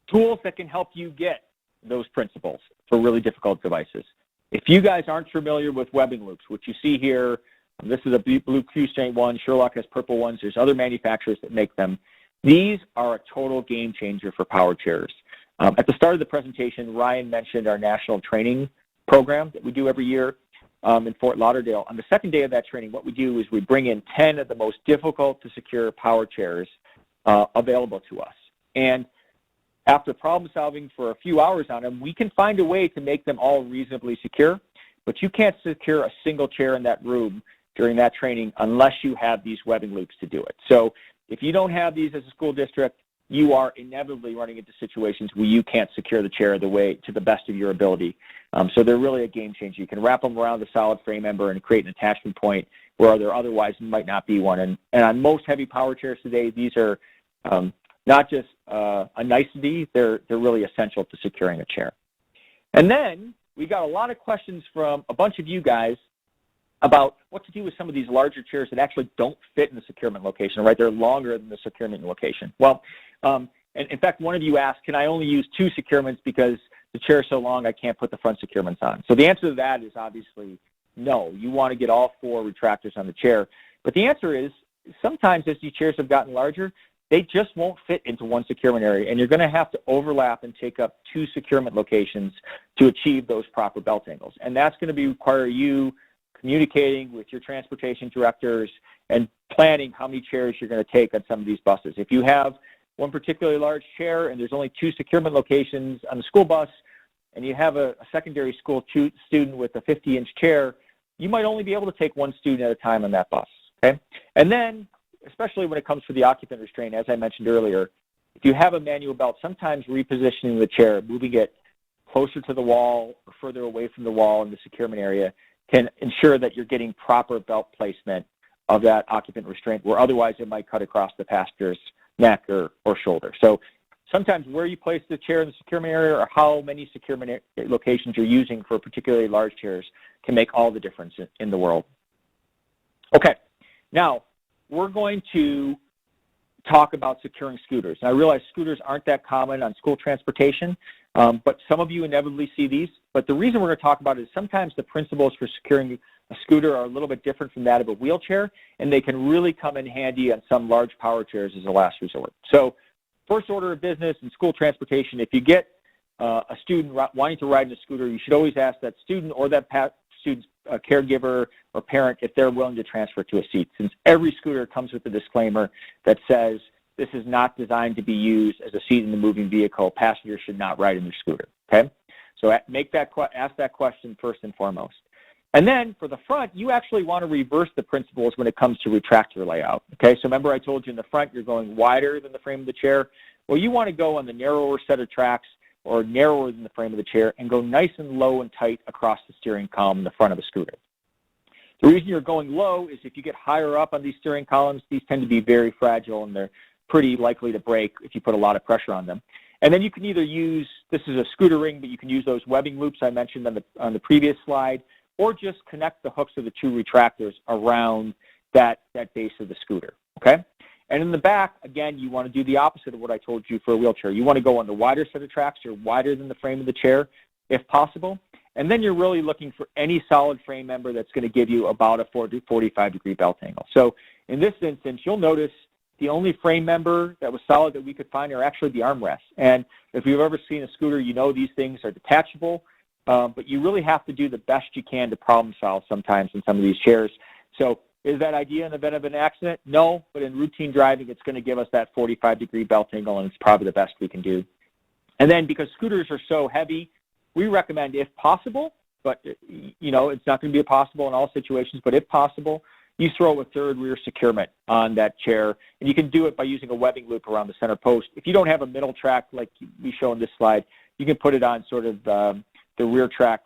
tools that can help you get those principles for really difficult devices. If you guys aren't familiar with webbing loops, which you see here, this is a blue Q-Strain one, Sherlock has purple ones, there's other manufacturers that make them. These are a total game changer for power chairs. At the start of the presentation, Ryan mentioned our national training program that we do every year in Fort Lauderdale. On the second day of that training, what we do is we bring in 10 of the most difficult to secure power chairs available to us. And after problem solving for a few hours on them, we can find a way to make them all reasonably secure, but you can't secure a single chair in that room during that training unless you have these webbing loops to do it. So if you don't have these as a school district, you are inevitably running into situations where you can't secure the chair to the best of your ability. So they're really a game changer. You can wrap them around the solid frame member and create an attachment point where there otherwise might not be one. And on most heavy power chairs today, these are not just a nicety, they're really essential to securing a chair. And then we got a lot of questions from a bunch of you guys about what to do with some of these larger chairs that actually don't fit in the securement location, right? They're longer than the securement location. Well, and in fact, one of you asked, can I only use 2 securements because the chair is so long I can't put the front securements on? So the answer to that is obviously no. You want to get all 4 retractors on the chair. But the answer is sometimes as these chairs have gotten larger, they just won't fit into one securement area, and you're going to have to overlap and take up 2 securement locations to achieve those proper belt angles. And that's going to require you communicating with your transportation directors and planning how many chairs you're going to take on some of these buses. If you have one particularly large chair and there's only 2 securement locations on the school bus, and you have a secondary school student with a 50-inch chair, you might only be able to take 1 student at a time on that bus, okay? And then, especially when it comes to the occupant restraint, as I mentioned earlier, if you have a manual belt, sometimes repositioning the chair, moving it closer to the wall or further away from the wall in the securement area can ensure that you're getting proper belt placement of that occupant restraint, where otherwise it might cut across the passenger's neck or shoulder. So sometimes where you place the chair in the securement area or how many securement locations you're using for particularly large chairs can make all the difference in the world. Okay, now we're going to talk about securing scooters. And I realize scooters aren't that common on school transportation, but some of you inevitably see these. But the reason we're going to talk about it is sometimes the principles for securing a scooter are a little bit different from that of a wheelchair, and they can really come in handy on some large power chairs as a last resort. So first order of business in school transportation, if you get a student wanting to ride in a scooter, you should always ask that student or that student's caregiver or parent if they're willing to transfer to a seat, since every scooter comes with a disclaimer that says this is not designed to be used as a seat in the moving vehicle. Passengers should not ride in their scooter, okay? So ask that question first and foremost. And then for the front, you actually want to reverse the principles when it comes to retractor layout, okay? So remember I told you in the front you're going wider than the frame of the chair. Well, you want to go on the narrower set of tracks or narrower than the frame of the chair and go nice and low and tight across the steering column in the front of a scooter. The reason you're going low is if you get higher up on these steering columns, these tend to be very fragile and they're pretty likely to break if you put a lot of pressure on them. And then you can either use, this is a scooter ring, but you can use those webbing loops I mentioned on the previous slide, or just connect the hooks of the 2 retractors around that base of the scooter, okay? And in the back, again, you want to do the opposite of what I told you for a wheelchair. You want to go on the wider set of tracks, or wider than the frame of the chair, if possible. And then you're really looking for any solid frame member that's going to give you about a 45-degree belt angle. So in this instance, you'll notice the only frame member that was solid that we could find are actually the armrests. And if you've ever seen a scooter, you know these things are detachable, but you really have to do the best you can to problem solve sometimes in some of these chairs. So is that ideal in the event of an accident? No, but in routine driving, it's going to give us that 45-degree belt angle, and it's probably the best we can do. And then because scooters are so heavy, we recommend, if possible, but you know, it's not going to be possible in all situations, but if possible, you throw a 3rd rear securement on that chair, and you can do it by using a webbing loop around the center post. If you don't have a middle track like we show in this slide, you can put it on sort of the rear track,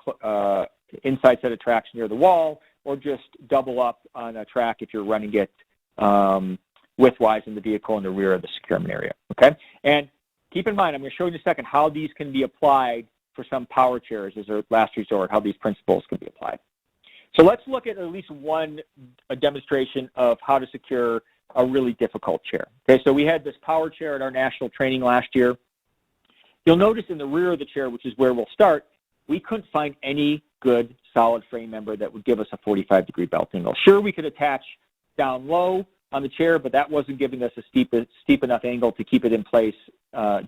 inside set of tracks near the wall, or just double up on a track if you're running it widthwise in the vehicle in the rear of the securement area, okay? And keep in mind, I'm going to show you in a second how these can be applied for some power chairs as a last resort, how these principles can be applied. So let's look at least one demonstration of how to secure a really difficult chair. Okay, so we had this power chair at our national training last year. You'll notice in the rear of the chair, which is where we'll start, we couldn't find any good solid frame member that would give us a 45-degree belt angle. Sure, we could attach down low on the chair, but that wasn't giving us a steep enough angle to keep it in place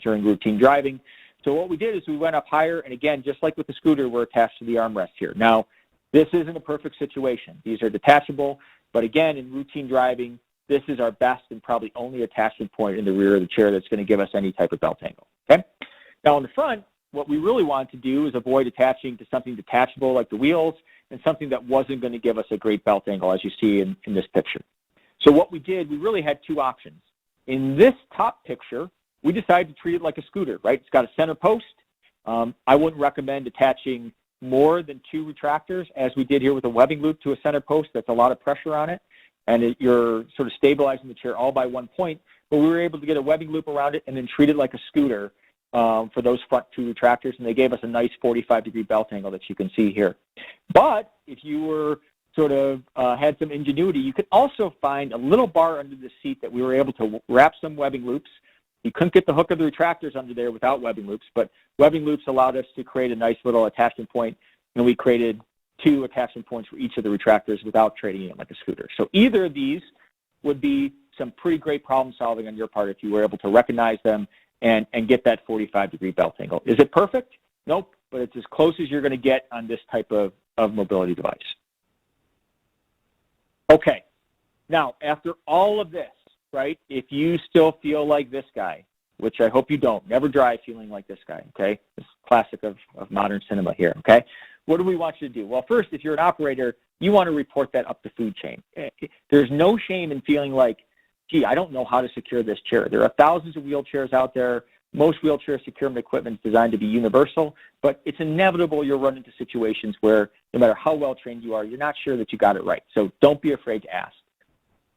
during routine driving. So what we did is we went up higher, and again, just like with the scooter, we're attached to the armrest here. Now, this isn't a perfect situation. These are detachable, but again, in routine driving, this is our best and probably only attachment point in the rear of the chair that's going to give us any type of belt angle, okay? Now, in the front, what we really wanted to do is avoid attaching to something detachable like the wheels and something that wasn't going to give us a great belt angle, as you see in this picture. So what we did, we really had 2 options. In this top picture, we decided to treat it like a scooter, right? It's got a center post. I wouldn't recommend attaching more than 2 retractors, as we did here with a webbing loop to a center post. That's a lot of pressure on it, and you're sort of stabilizing the chair all by one point. But we were able to get a webbing loop around it and then treat it like a scooter for those front 2 retractors, and they gave us a nice 45-degree belt angle that you can see here. But if you were sort of had some ingenuity, you could also find a little bar under the seat that we were able to wrap some webbing loops. You couldn't get the hook of the retractors under there without webbing loops, but webbing loops allowed us to create a nice little attachment point, and we created 2 attachment points for each of the retractors without treating it like a scooter. So either of these would be some pretty great problem solving on your part if you were able to recognize them and get that 45-degree belt angle. Is it perfect? Nope, but it's as close as you're going to get on this type of mobility device. Okay, now after all of this, right, if you still feel like this guy, which I hope you don't, never drive feeling like this guy, okay? This is classic of modern cinema here, okay? What do we want you to do? Well, first, if you're an operator, you want to report that up the food chain. There's no shame in feeling like, gee, I don't know how to secure this chair. There are thousands of wheelchairs out there. Most wheelchair securement equipment is designed to be universal, but it's inevitable you'll run into situations where no matter how well trained you are, you're not sure that you got it right. So don't be afraid to ask.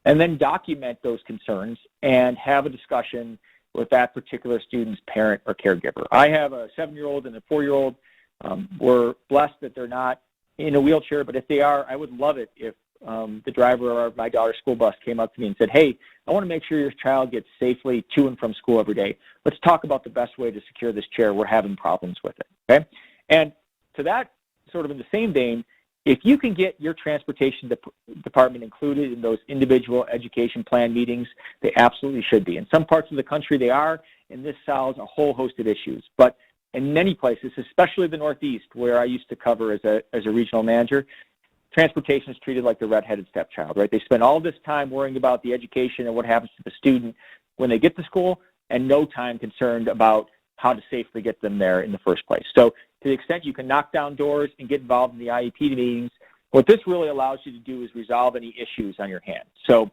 And then document those concerns and have a discussion with that particular student's parent or caregiver. I have a 7-year-old and a 4-year-old. We're blessed that they're not in a wheelchair, but if they are, I would love it if the driver of my daughter's school bus came up to me and said, hey, I want to make sure your child gets safely to and from school every day. Let's talk about the best way to secure this chair. We're having problems with it, okay? And to that, sort of in the same vein, if you can get your transportation department included in those individual education plan meetings, they absolutely should be. In some parts of the country they are, and this solves a whole host of issues. But in many places, especially the Northeast, where I used to cover as a regional manager, transportation is treated like the red-headed stepchild, right? They spend all this time worrying about the education and what happens to the student when they get to school, and no time concerned about how to safely get them there in the first place. So to the extent you can knock down doors and get involved in the IEP meetings, what this really allows you to do is resolve any issues on your hand. So,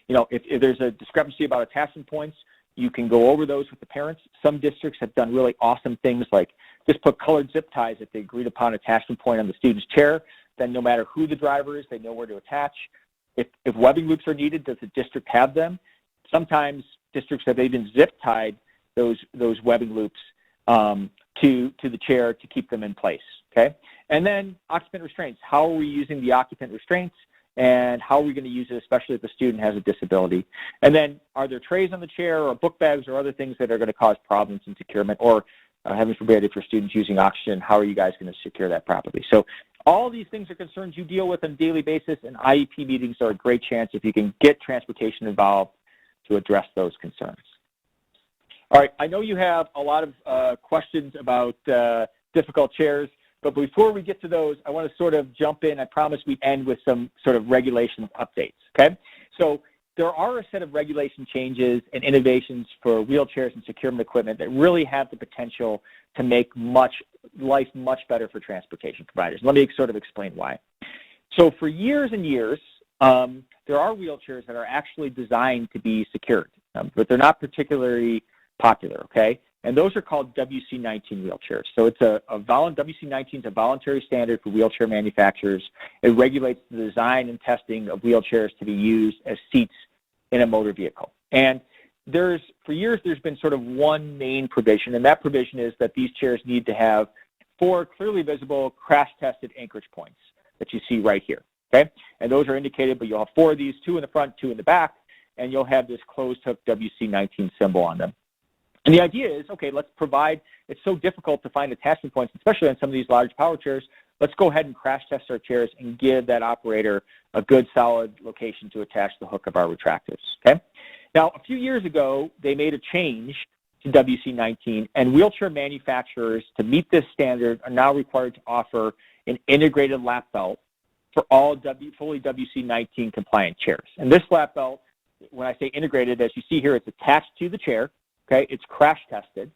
you know, if there's a discrepancy about attachment points, you can go over those with the parents. Some districts have done really awesome things like just put colored zip ties at the agreed upon attachment point on the student's chair. Then no matter who the driver is, they know where to attach. If webbing loops are needed, does the district have them? Sometimes districts have even zip tied those webbing loops to the chair to keep them in place, okay? And then occupant restraints. How are we using the occupant restraints, and how are we going to use it, especially if the student has a disability? And then, are there trays on the chair or book bags or other things that are going to cause problems in securement? Or, heaven forbid, if your student's using oxygen, how are you guys going to secure that properly? So all these things are concerns you deal with on a daily basis, and IEP meetings are a great chance if you can get transportation involved to address those concerns. All right, I know you have a lot of questions about difficult chairs, but before we get to those, I want to sort of jump in. I promised we'd end with some sort of regulation updates, okay? So there are a set of regulation changes and innovations for wheelchairs and securement equipment that really have the potential to make life much better for transportation providers. Let me sort of explain why. So for years and years, there are wheelchairs that are actually designed to be secured, but they're not particularly popular, okay? And those are called WC19 wheelchairs. So it's WC19 is a voluntary standard for wheelchair manufacturers. It regulates the design and testing of wheelchairs to be used as seats in a motor vehicle. And for years, there's been sort of one main provision, and that provision is that these chairs need to have 4 clearly visible crash-tested anchorage points that you see right here, okay? And those are indicated, but you'll have 4 of these, 2 in the front, 2 in the back, and you'll have this closed-hook WC19 symbol on them. And the idea is, okay, let's provide, it's so difficult to find attachment points, especially on some of these large power chairs, let's go ahead and crash test our chairs and give that operator a good solid location to attach the hook of our retractors, okay? Now, a few years ago, they made a change to WC19, and wheelchair manufacturers, to meet this standard, are now required to offer an integrated lap belt for all fully WC19 compliant chairs. And this lap belt, when I say integrated, as you see here, it's attached to the chair. Okay, it's crash tested,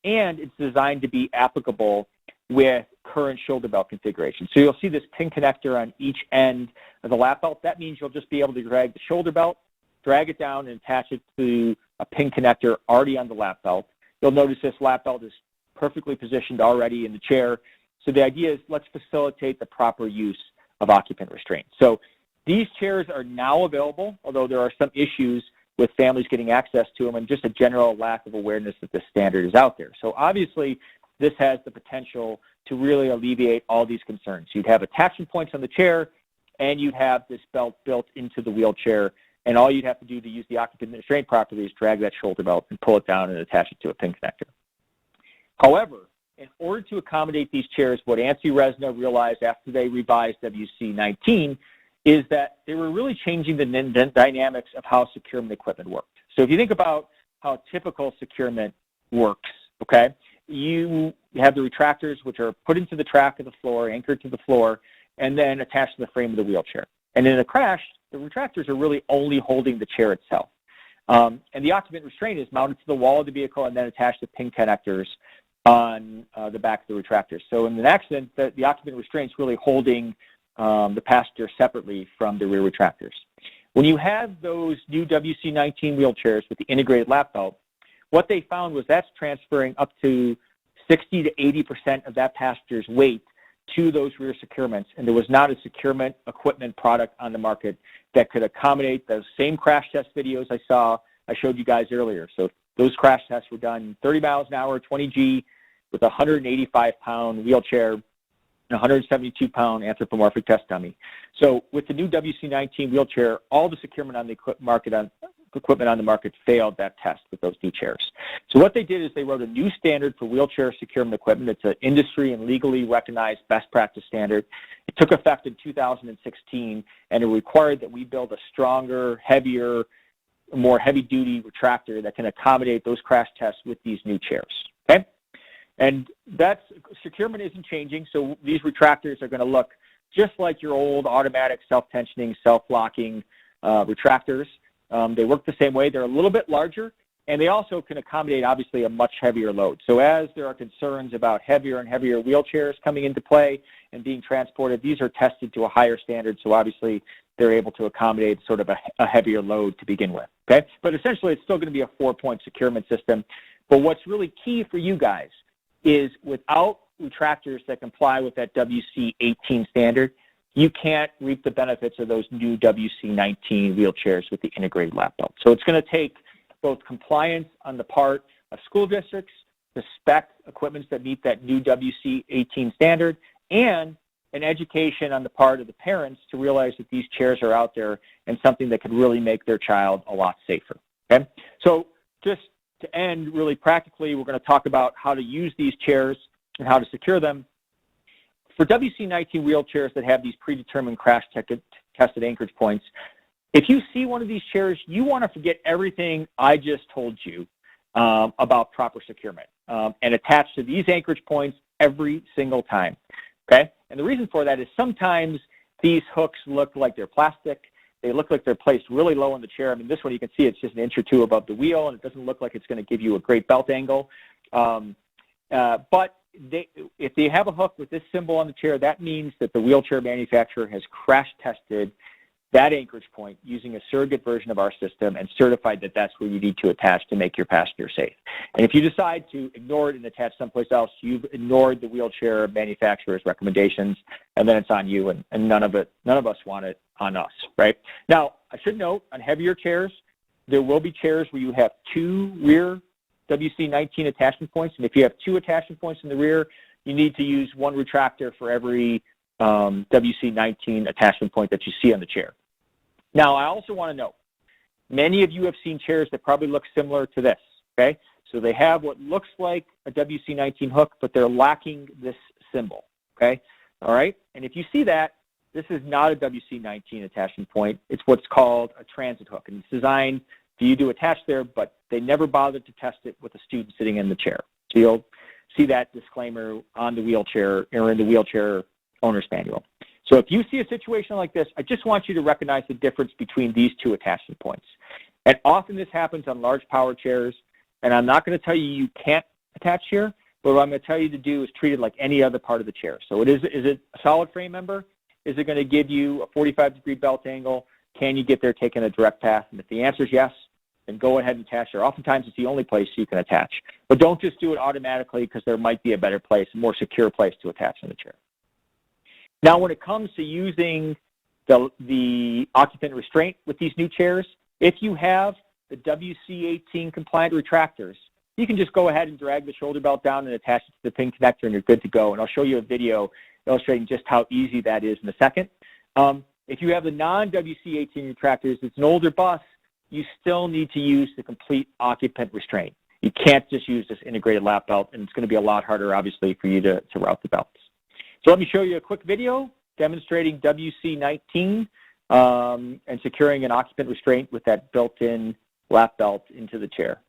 and it's designed to be applicable with current shoulder belt configuration. So you'll see this pin connector on each end of the lap belt. That means you'll just be able to drag the shoulder belt, drag it down, and attach it to a pin connector already on the lap belt. You'll notice this lap belt is perfectly positioned already in the chair. So the idea is let's facilitate the proper use of occupant restraint. So these chairs are now available, although there are some issues with families getting access to them and just a general lack of awareness that this standard is out there. So obviously, this has the potential to really alleviate all these concerns. You'd have attachment points on the chair, and you'd have this belt built into the wheelchair, and all you'd have to do to use the occupant restraint properly is drag that shoulder belt and pull it down and attach it to a pin connector. However, in order to accommodate these chairs, what ANSI RESNA realized after they revised WC19 is that they were really changing the dynamics of how securement equipment worked. So if you think about how typical securement works, okay, you have the retractors, which are put into the track of the floor, anchored to the floor, and then attached to the frame of the wheelchair. And in a crash, the retractors are really only holding the chair itself. And the occupant restraint is mounted to the wall of the vehicle and then attached to pin connectors on the back of the retractors. So in an accident, the occupant restraint is really holding the passenger separately from the rear retractors. When you have those new WC19 wheelchairs with the integrated lap belt, what they found was that's transferring up to 60 to 80% of that passenger's weight to those rear securements, and there was not a securement equipment product on the market that could accommodate those same crash test videos I showed you guys earlier. So those crash tests were done 30 miles an hour, 20G, with a 185-pound wheelchair, a 172-pound anthropomorphic test dummy. So with the new WC19 wheelchair, all the securement on the equipment on the market failed that test with those new chairs. So what they did is they wrote a new standard for wheelchair securement equipment. It's an industry and legally recognized best practice standard. It took effect in 2016, and it required that we build a stronger, heavier, more heavy-duty retractor that can accommodate those crash tests with these new chairs, okay? And securement isn't changing, so these retractors are going to look just like your old automatic self-tensioning, self-locking retractors. They work the same way. They're a little bit larger, and they also can accommodate, obviously, a much heavier load. So as there are concerns about heavier and heavier wheelchairs coming into play and being transported, these are tested to a higher standard, so obviously they're able to accommodate sort of a heavier load to begin with, okay? But essentially, it's still going to be a 4-point securement system. But what's really key for you guys is without retractors that comply with that WC18 standard, you can't reap the benefits of those new WC19 wheelchairs with the integrated lap belt. So it's going to take both compliance on the part of school districts to spec equipment that meet that new WC18 standard, and an education on the part of the parents to realize that these chairs are out there and something that could really make their child a lot safer. Okay? So just to end really practically, we're going to talk about how to use these chairs and how to secure them. For WC19 wheelchairs that have these predetermined crash-tested anchorage points, if you see one of these chairs, you want to forget everything I just told you about proper securement and attach to these anchorage points every single time. Okay? And the reason for that is sometimes these hooks look like they're plastic. They look like they're placed really low in the chair. I mean, this one you can see it's just an inch or two above the wheel, and it doesn't look like it's going to give you a great belt angle. But if they have a hook with this symbol on the chair, that means that the wheelchair manufacturer has crash tested that anchorage point using a surrogate version of our system and certified that that's where you need to attach to make your passenger safe. And if you decide to ignore it and attach someplace else, you've ignored the wheelchair manufacturer's recommendations, and then it's on you, and none of us want it on us, right? Now, I should note, on heavier chairs, there will be chairs where you have 2 rear WC19 attachment points, and if you have 2 attachment points in the rear, you need to use 1 retractor for every WC19 attachment point that you see on the chair. Now, I also want to note, many of you have seen chairs that probably look similar to this, okay? So they have what looks like a WC19 hook, but they're lacking this symbol, okay? All right? And if you see that, this is not a WC19 attachment point. It's what's called a transit hook, and it's designed for you to attach there, but they never bothered to test it with a student sitting in the chair. So you'll see that disclaimer on the wheelchair or in the wheelchair owner's manual. So if you see a situation like this, I just want you to recognize the difference between these 2 attachment points. And often this happens on large power chairs, and I'm not going to tell you you can't attach here, but what I'm going to tell you to do is treat it like any other part of the chair. So is it a solid frame member? Is it going to give you a 45-degree belt angle? Can you get there taking a direct path? And if the answer is yes, then go ahead and attach there. Oftentimes it's the only place you can attach. But don't just do it automatically, because there might be a better place, a more secure place to attach in the chair. Now, when it comes to using the occupant restraint with these new chairs, if you have the WC18 compliant retractors, you can just go ahead and drag the shoulder belt down and attach it to the pin connector, and you're good to go. And I'll show you a video illustrating just how easy that is in a second. If you have the non-WC18 retractors, it's an older bus, you still need to use the complete occupant restraint. You can't just use this integrated lap belt, and it's going to be a lot harder, obviously, for you to route the belts. So let me show you a quick video demonstrating WC19 and securing an occupant restraint with that built-in lap belt into the chair.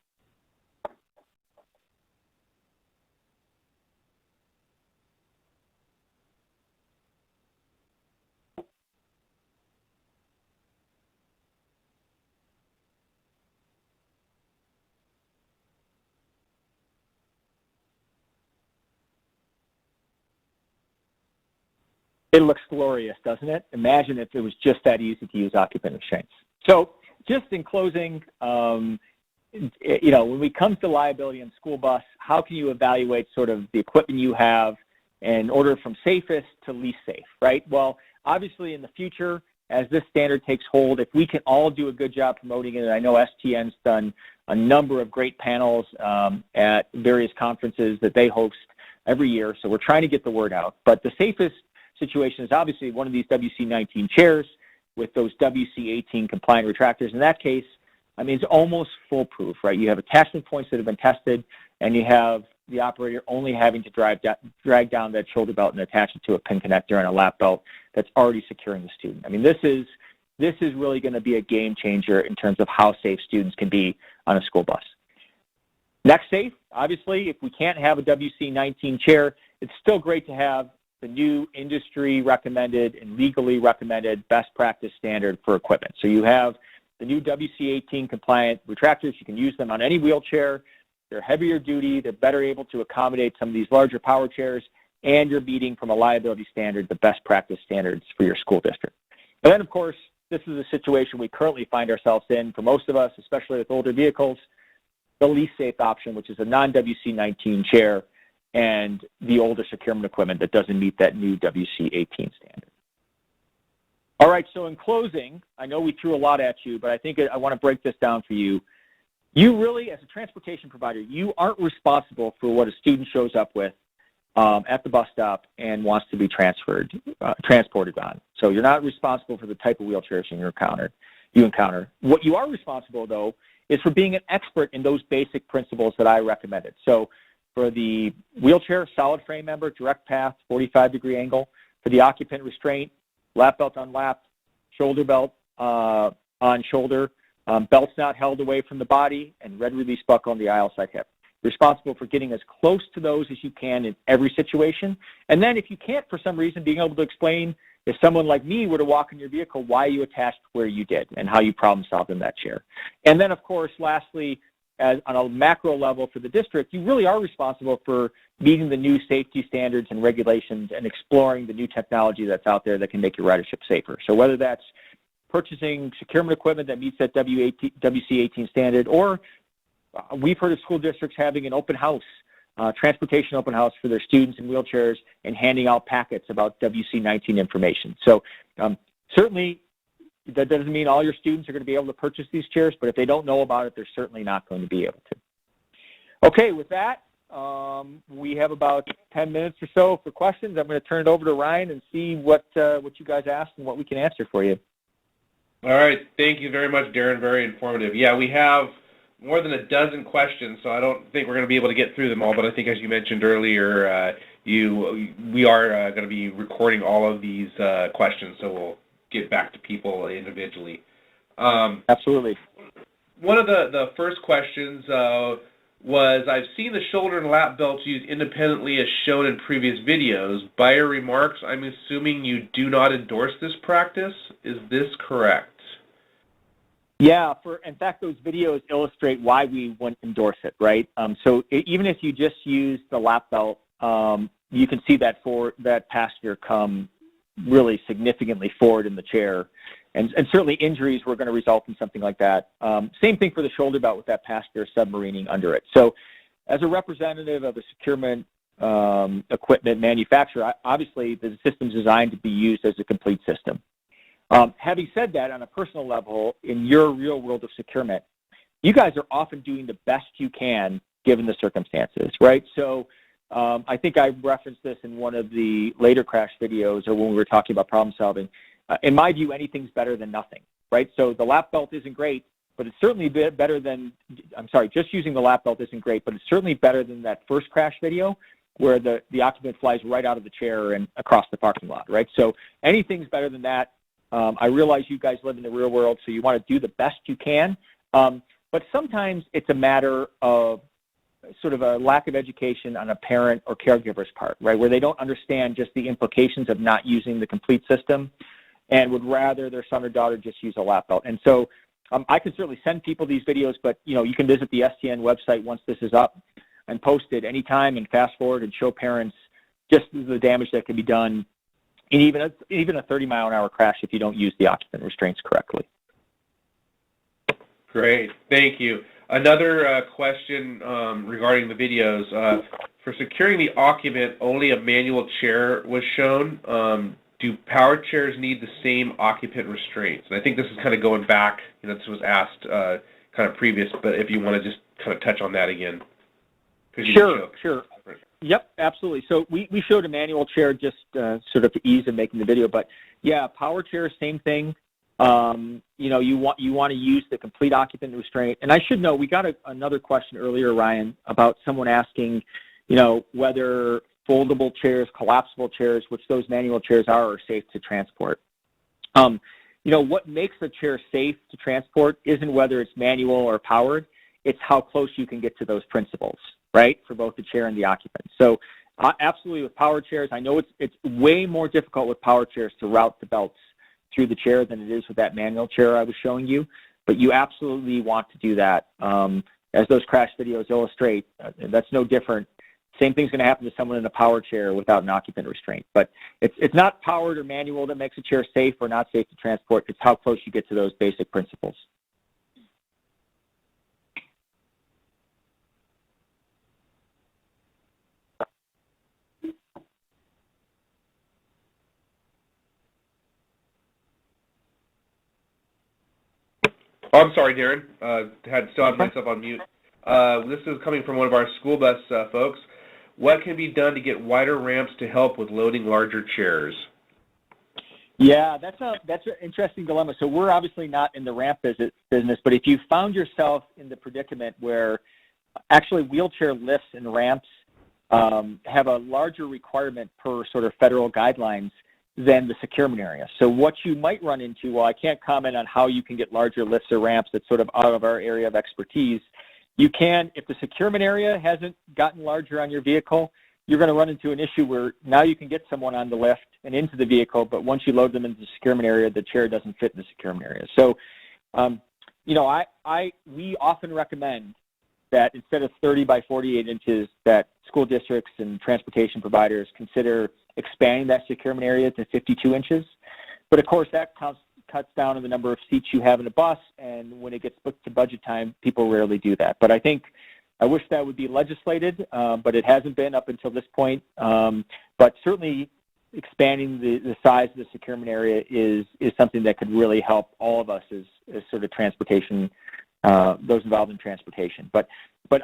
It looks glorious, doesn't it? Imagine if it was just that easy to use occupant restraints. So just in closing, when we come to liability in school bus, how can you evaluate sort of the equipment you have and order from safest to least safe, right? Well, obviously in the future, as this standard takes hold, if we can all do a good job promoting it, and I know STN's done a number of great panels at various conferences that they host every year, so we're trying to get the word out. But the safest situation is obviously one of these WC19 chairs with those WC18 compliant retractors. In that case, I mean, it's almost foolproof, right? You have attachment points that have been tested, and you have the operator only having to drag down that shoulder belt and attach it to a pin connector and a lap belt that's already securing the student. I mean, this is really going to be a game changer in terms of how safe students can be on a school bus. Next safe, obviously, if we can't have a WC19 chair, it's still great to have the new industry recommended and legally recommended best practice standard for equipment. So you have the new WC18 compliant retractors. You can use them on any wheelchair. They're heavier duty. They're better able to accommodate some of these larger power chairs, and you're meeting from a liability standard the best practice standards for your school district. And then, of course, this is a situation we currently find ourselves in for most of us, especially with older vehicles, the least safe option, which is a non-WC19 chair and the older securement equipment that doesn't meet that new WC18 standard. All right, so in closing, I know we threw a lot at you, but I think I want to break this down for you. You really, as a transportation provider, you aren't responsible for what a student shows up with at the bus stop and wants to be transported on. So you're not responsible for the type of wheelchairs you encounter. What you are responsible, though, is for being an expert in those basic principles that I recommended. So for the wheelchair, solid frame member, direct path, 45-degree angle. For the occupant restraint, lap belt unlapped, shoulder belt on shoulder, belts not held away from the body, and red release buckle on the aisle side hip. You're responsible for getting as close to those as you can in every situation. And then if you can't, for some reason, being able to explain, if someone like me were to walk in your vehicle, why you attached where you did and how you problem solved in that chair. And then, of course, lastly, on a macro level for the district, you really are responsible for meeting the new safety standards and regulations and exploring the new technology that's out there that can make your ridership safer. So whether that's purchasing securement equipment that meets that WC18 standard, or we've heard of school districts having an open house, transportation open house for their students in wheelchairs and handing out packets about WC19 information. So certainly that doesn't mean all your students are going to be able to purchase these chairs, but if they don't know about it, they're certainly not going to be able to. Okay, with that, we have about 10 minutes or so for questions. I'm going to turn it over to Ryan and see what you guys asked and what we can answer for you. All right. Thank you very much, Darren. Very informative. Yeah, we have more than a dozen questions, so I don't think we're going to be able to get through them all, but I think, as you mentioned earlier, we are going to be recording all of these questions, so we'll get back to people individually. Absolutely. One of the first questions was, I've seen the shoulder and lap belts used independently as shown in previous videos. By your remarks, I'm assuming you do not endorse this practice. Is this correct? Yeah, in fact, those videos illustrate why we wouldn't endorse it, right? So even if you just use the lap belt, you can see that passenger come really significantly forward in the chair. And certainly injuries were going to result in something like that. Same thing for the shoulder belt with that passenger submarining under it. So as a representative of a securement equipment manufacturer, obviously the system's designed to be used as a complete system. Having said that, on a personal level, in your real world of securement, you guys are often doing the best you can given the circumstances, right? So I think I referenced this in one of the later crash videos or when we were talking about problem solving. In my view, anything's better than nothing, right? So the lap belt isn't great, but it's certainly better than, just using the lap belt isn't great, but it's certainly better than that first crash video where the occupant flies right out of the chair and across the parking lot, right? So anything's better than that. I realize you guys live in the real world, so you want to do the best you can, but sometimes it's a matter of sort of a lack of education on a parent or caregiver's part, right, where they don't understand just the implications of not using the complete system and would rather their son or daughter just use a lap belt. And so I can certainly send people these videos, but you can visit the STN website once this is up and post it anytime and fast forward and show parents just the damage that can be done in even a 30-mile-an-hour crash if you don't use the occupant restraints correctly. Great, thank you. Another question regarding the videos. For securing the occupant, only a manual chair was shown. Do power chairs need the same occupant restraints? And I think this is kind of going back, this was asked kind of previous, but if you want to just kind of touch on that again. Sure. Yep, absolutely. So we showed a manual chair just sort of to ease in making the video, but yeah, power chairs, same thing. You want to use the complete occupant restraint. And I should know, we got another question earlier, Ryan, about someone asking, whether foldable chairs, collapsible chairs, which those manual chairs are safe to transport. What makes a chair safe to transport isn't whether it's manual or powered, it's how close you can get to those principles, right, for both the chair and the occupant. So absolutely with power chairs, I know it's way more difficult with power chairs to route the belts through the chair than it is with that manual chair I was showing you, but you absolutely want to do that. As those crash videos illustrate, that's no different. Same thing's going to happen to someone in a power chair without an occupant restraint. But it's not powered or manual that makes a chair safe or not safe to transport. It's how close you get to those basic principles. Oh, I'm sorry, Darren. Still had myself on mute. This is coming from one of our school bus folks. What can be done to get wider ramps to help with loading larger chairs? Yeah, that's an interesting dilemma. So we're obviously not in the ramp business, but if you found yourself in the predicament where actually wheelchair lifts and ramps have a larger requirement per sort of federal guidelines than the securement area. So what you might run into, while I can't comment on how you can get larger lifts or ramps, that's sort of out of our area of expertise, you can, if the securement area hasn't gotten larger on your vehicle, you're going to run into an issue where now you can get someone on the lift and into the vehicle, but once you load them into the securement area, the chair doesn't fit in the securement area. So, we often recommend that instead of 30 by 48 inches, that school districts and transportation providers consider expanding that securement area to 52 inches. But of course, that cuts down on the number of seats you have in a bus, and when it gets booked to budget time, people rarely do that. But I wish that would be legislated, but it hasn't been up until this point. But certainly expanding the size of the securement area is something that could really help all of us as sort of transportation, those involved in transportation. But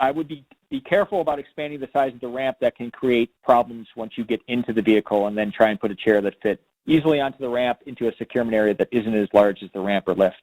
I would be careful about expanding the size of the ramp. That can create problems once you get into the vehicle and then try and put a chair that fits easily onto the ramp into a securement area that isn't as large as the ramp or lift.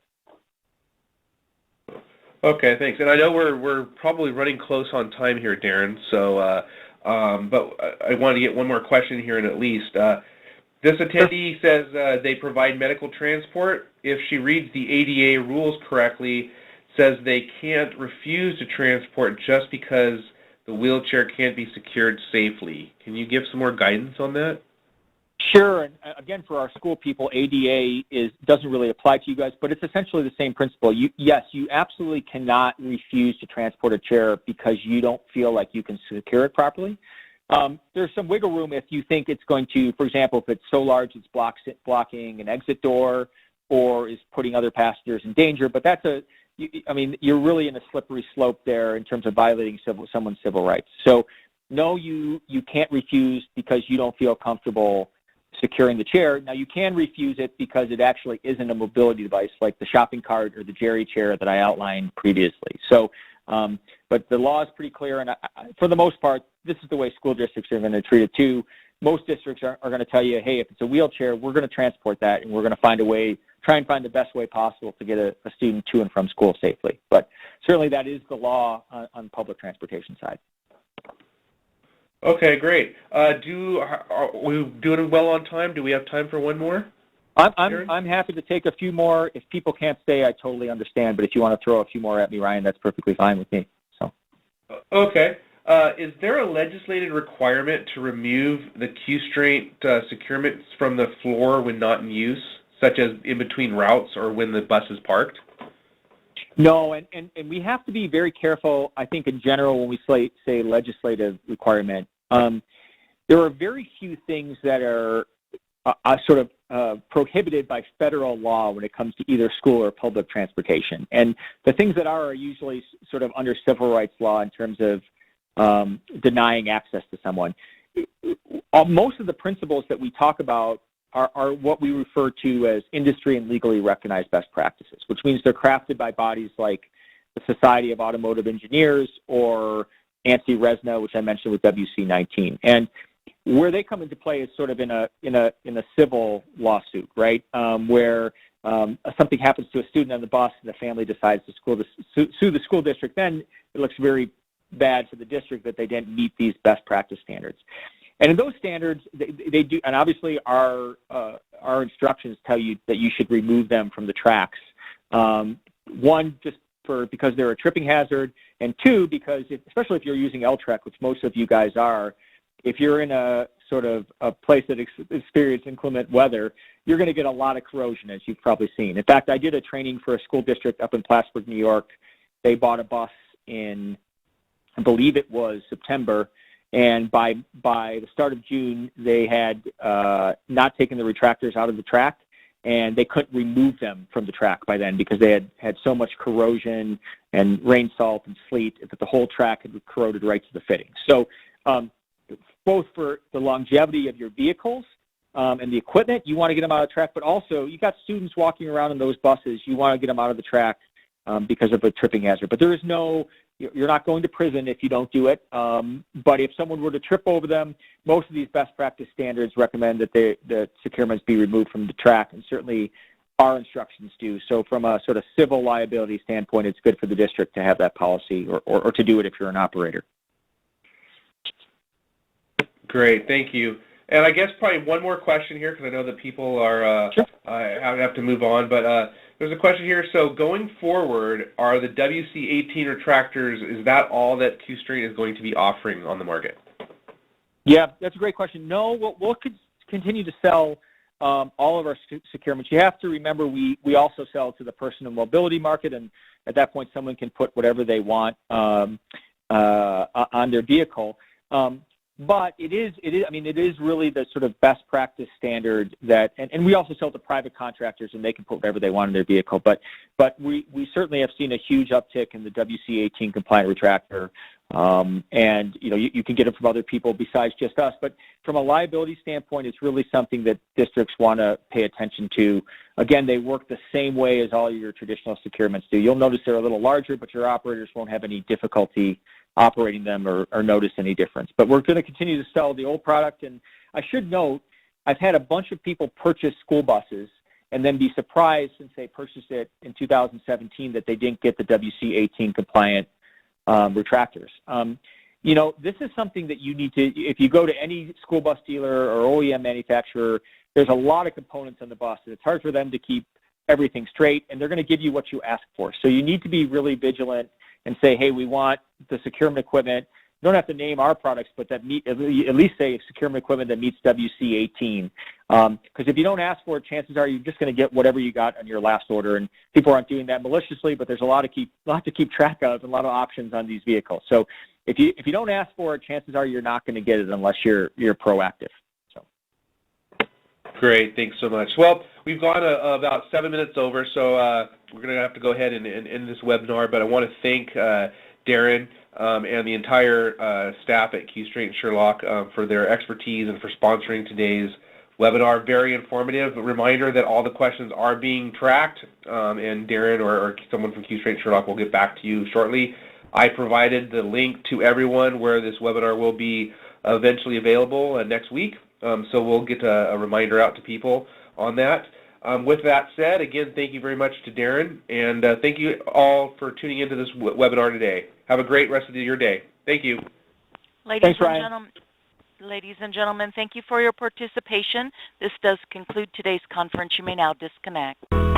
Okay, thanks. And I know we're probably running close on time here, Darren. So, but I want to get one more question here, and at least this attendee says they provide medical transport. If she reads the ADA rules correctly, says they can't refuse to transport just because the wheelchair can't be secured safely. Can you give some more guidance on that? Sure, and again, for our school people, ADA doesn't really apply to you guys, but it's essentially the same principle. Yes, you absolutely cannot refuse to transport a chair because you don't feel like you can secure it properly. There's some wiggle room if you think it's going to, for example, if it's so large it's blocking an exit door or is putting other passengers in danger, but you're really in a slippery slope there in terms of violating someone's civil rights. So no, you can't refuse because you don't feel comfortable securing the chair. Now, you can refuse it because it actually isn't a mobility device like the shopping cart or the Jerry chair that I outlined previously. So, but the law is pretty clear, and for the most part, this is the way school districts are going to treat it too. Most districts are going to tell you, hey, if it's a wheelchair, we're going to transport that, and we're going to try and find the best way possible to get a student to and from school safely. But certainly that is the law on the public transportation side. Okay, great. Are we doing well on time? Do we have time for one more? I'm happy to take a few more. If people can't stay, I totally understand. But if you want to throw a few more at me, Ryan, that's perfectly fine with me. So. Okay. Is there a legislated requirement to remove the Q-straint securements from the floor when not in use, such as in between routes or when the bus is parked? No, and we have to be very careful, I think, in general when we say legislative requirement. There are very few things that are prohibited by federal law when it comes to either school or public transportation. And the things that are usually sort of under civil rights law in terms of denying access to someone. Most of the principles that we talk about are what we refer to as industry and legally recognized best practices, which means they're crafted by bodies like the Society of Automotive Engineers or ANSI-RESNA, which I mentioned with WC19. And where they come into play is sort of in a civil lawsuit, right? Where something happens to a student on the bus and the family decides to sue the school district, then it looks very bad for the district that they didn't meet these best practice standards. And in those standards, they do, and obviously our instructions tell you that you should remove them from the tracks. One, just because they're a tripping hazard, and two, because especially if you're using L-Trek, which most of you guys are, if you're in a sort of a place that experiences inclement weather, you're going to get a lot of corrosion, as you've probably seen. In fact, I did a training for a school district up in Plattsburgh, New York. They bought a bus in, I believe it was September, and by the start of June, they had not taken the retractors out of the track, and they couldn't remove them from the track by then because they had so much corrosion and rain salt and sleet that the whole track had corroded right to the fittings. So both for the longevity of your vehicles and the equipment, you want to get them out of the track, but also you got students walking around in those buses, you want to get them out of the track because of a tripping hazard. But there is no, you're not going to prison if you don't do it. But if someone were to trip over them, most of these best practice standards recommend that the securements be removed from the track, and certainly our instructions do. So from a sort of civil liability standpoint, it's good for the district to have that policy or to do it if you're an operator. Great, thank you. And I guess probably one more question here, because I know that people are Sure. have to move on. But there's a question here. So going forward, are the WC18 retractors, is that all that Qstream is going to be offering on the market? Yeah, that's a great question. No, we'll continue to sell all of our securements. You have to remember we also sell to the personal mobility market, and at that point someone can put whatever they want on their vehicle. But it is really the sort of best practice standard that, and we also sell to private contractors, and they can put whatever they want in their vehicle. But we certainly have seen a huge uptick in the WC18 compliant retractor. And you can get it from other people besides just us. But from a liability standpoint, it's really something that districts want to pay attention to. Again, they work the same way as all your traditional securements do. You'll notice they're a little larger, but your operators won't have any difficulty operating them or notice any difference. But we're going to continue to sell the old product. And I should note, I've had a bunch of people purchase school buses and then be surprised since they purchased it in 2017 that they didn't get the WC18 compliant retractors. This is something that you need to, if you go to any school bus dealer or OEM manufacturer, there's a lot of components on the bus, and it's hard for them to keep everything straight, and they're going to give you what you ask for. So you need to be really vigilant and say, hey, we want the securement equipment. You don't have to name our products, but that meet, at least say securement equipment that meets WC18. Because if you don't ask for it, chances are you're just going to get whatever you got on your last order. And people aren't doing that maliciously, but there's a lot to keep track of and a lot of options on these vehicles. So if you don't ask for it, chances are you're not going to get it unless you're proactive. So. Great, thanks so much. Well, we've gone about 7 minutes over, so we're going to have to go ahead and end this webinar. But I want to thank Darren and the entire staff at Qstream Sherlock for their expertise and for sponsoring today's webinar. Very informative. A reminder that all the questions are being tracked, and Darren or someone from Qstream Sherlock will get back to you shortly. I provided the link to everyone where this webinar will be eventually available next week, so we'll get a reminder out to people on that. With that said, again, thank you very much to Darren, and thank you all for tuning into this webinar today. Have a great rest of your day. Thank you. Thanks, Ryan. Ladies and gentlemen, thank you for your participation. This does conclude today's conference. You may now disconnect.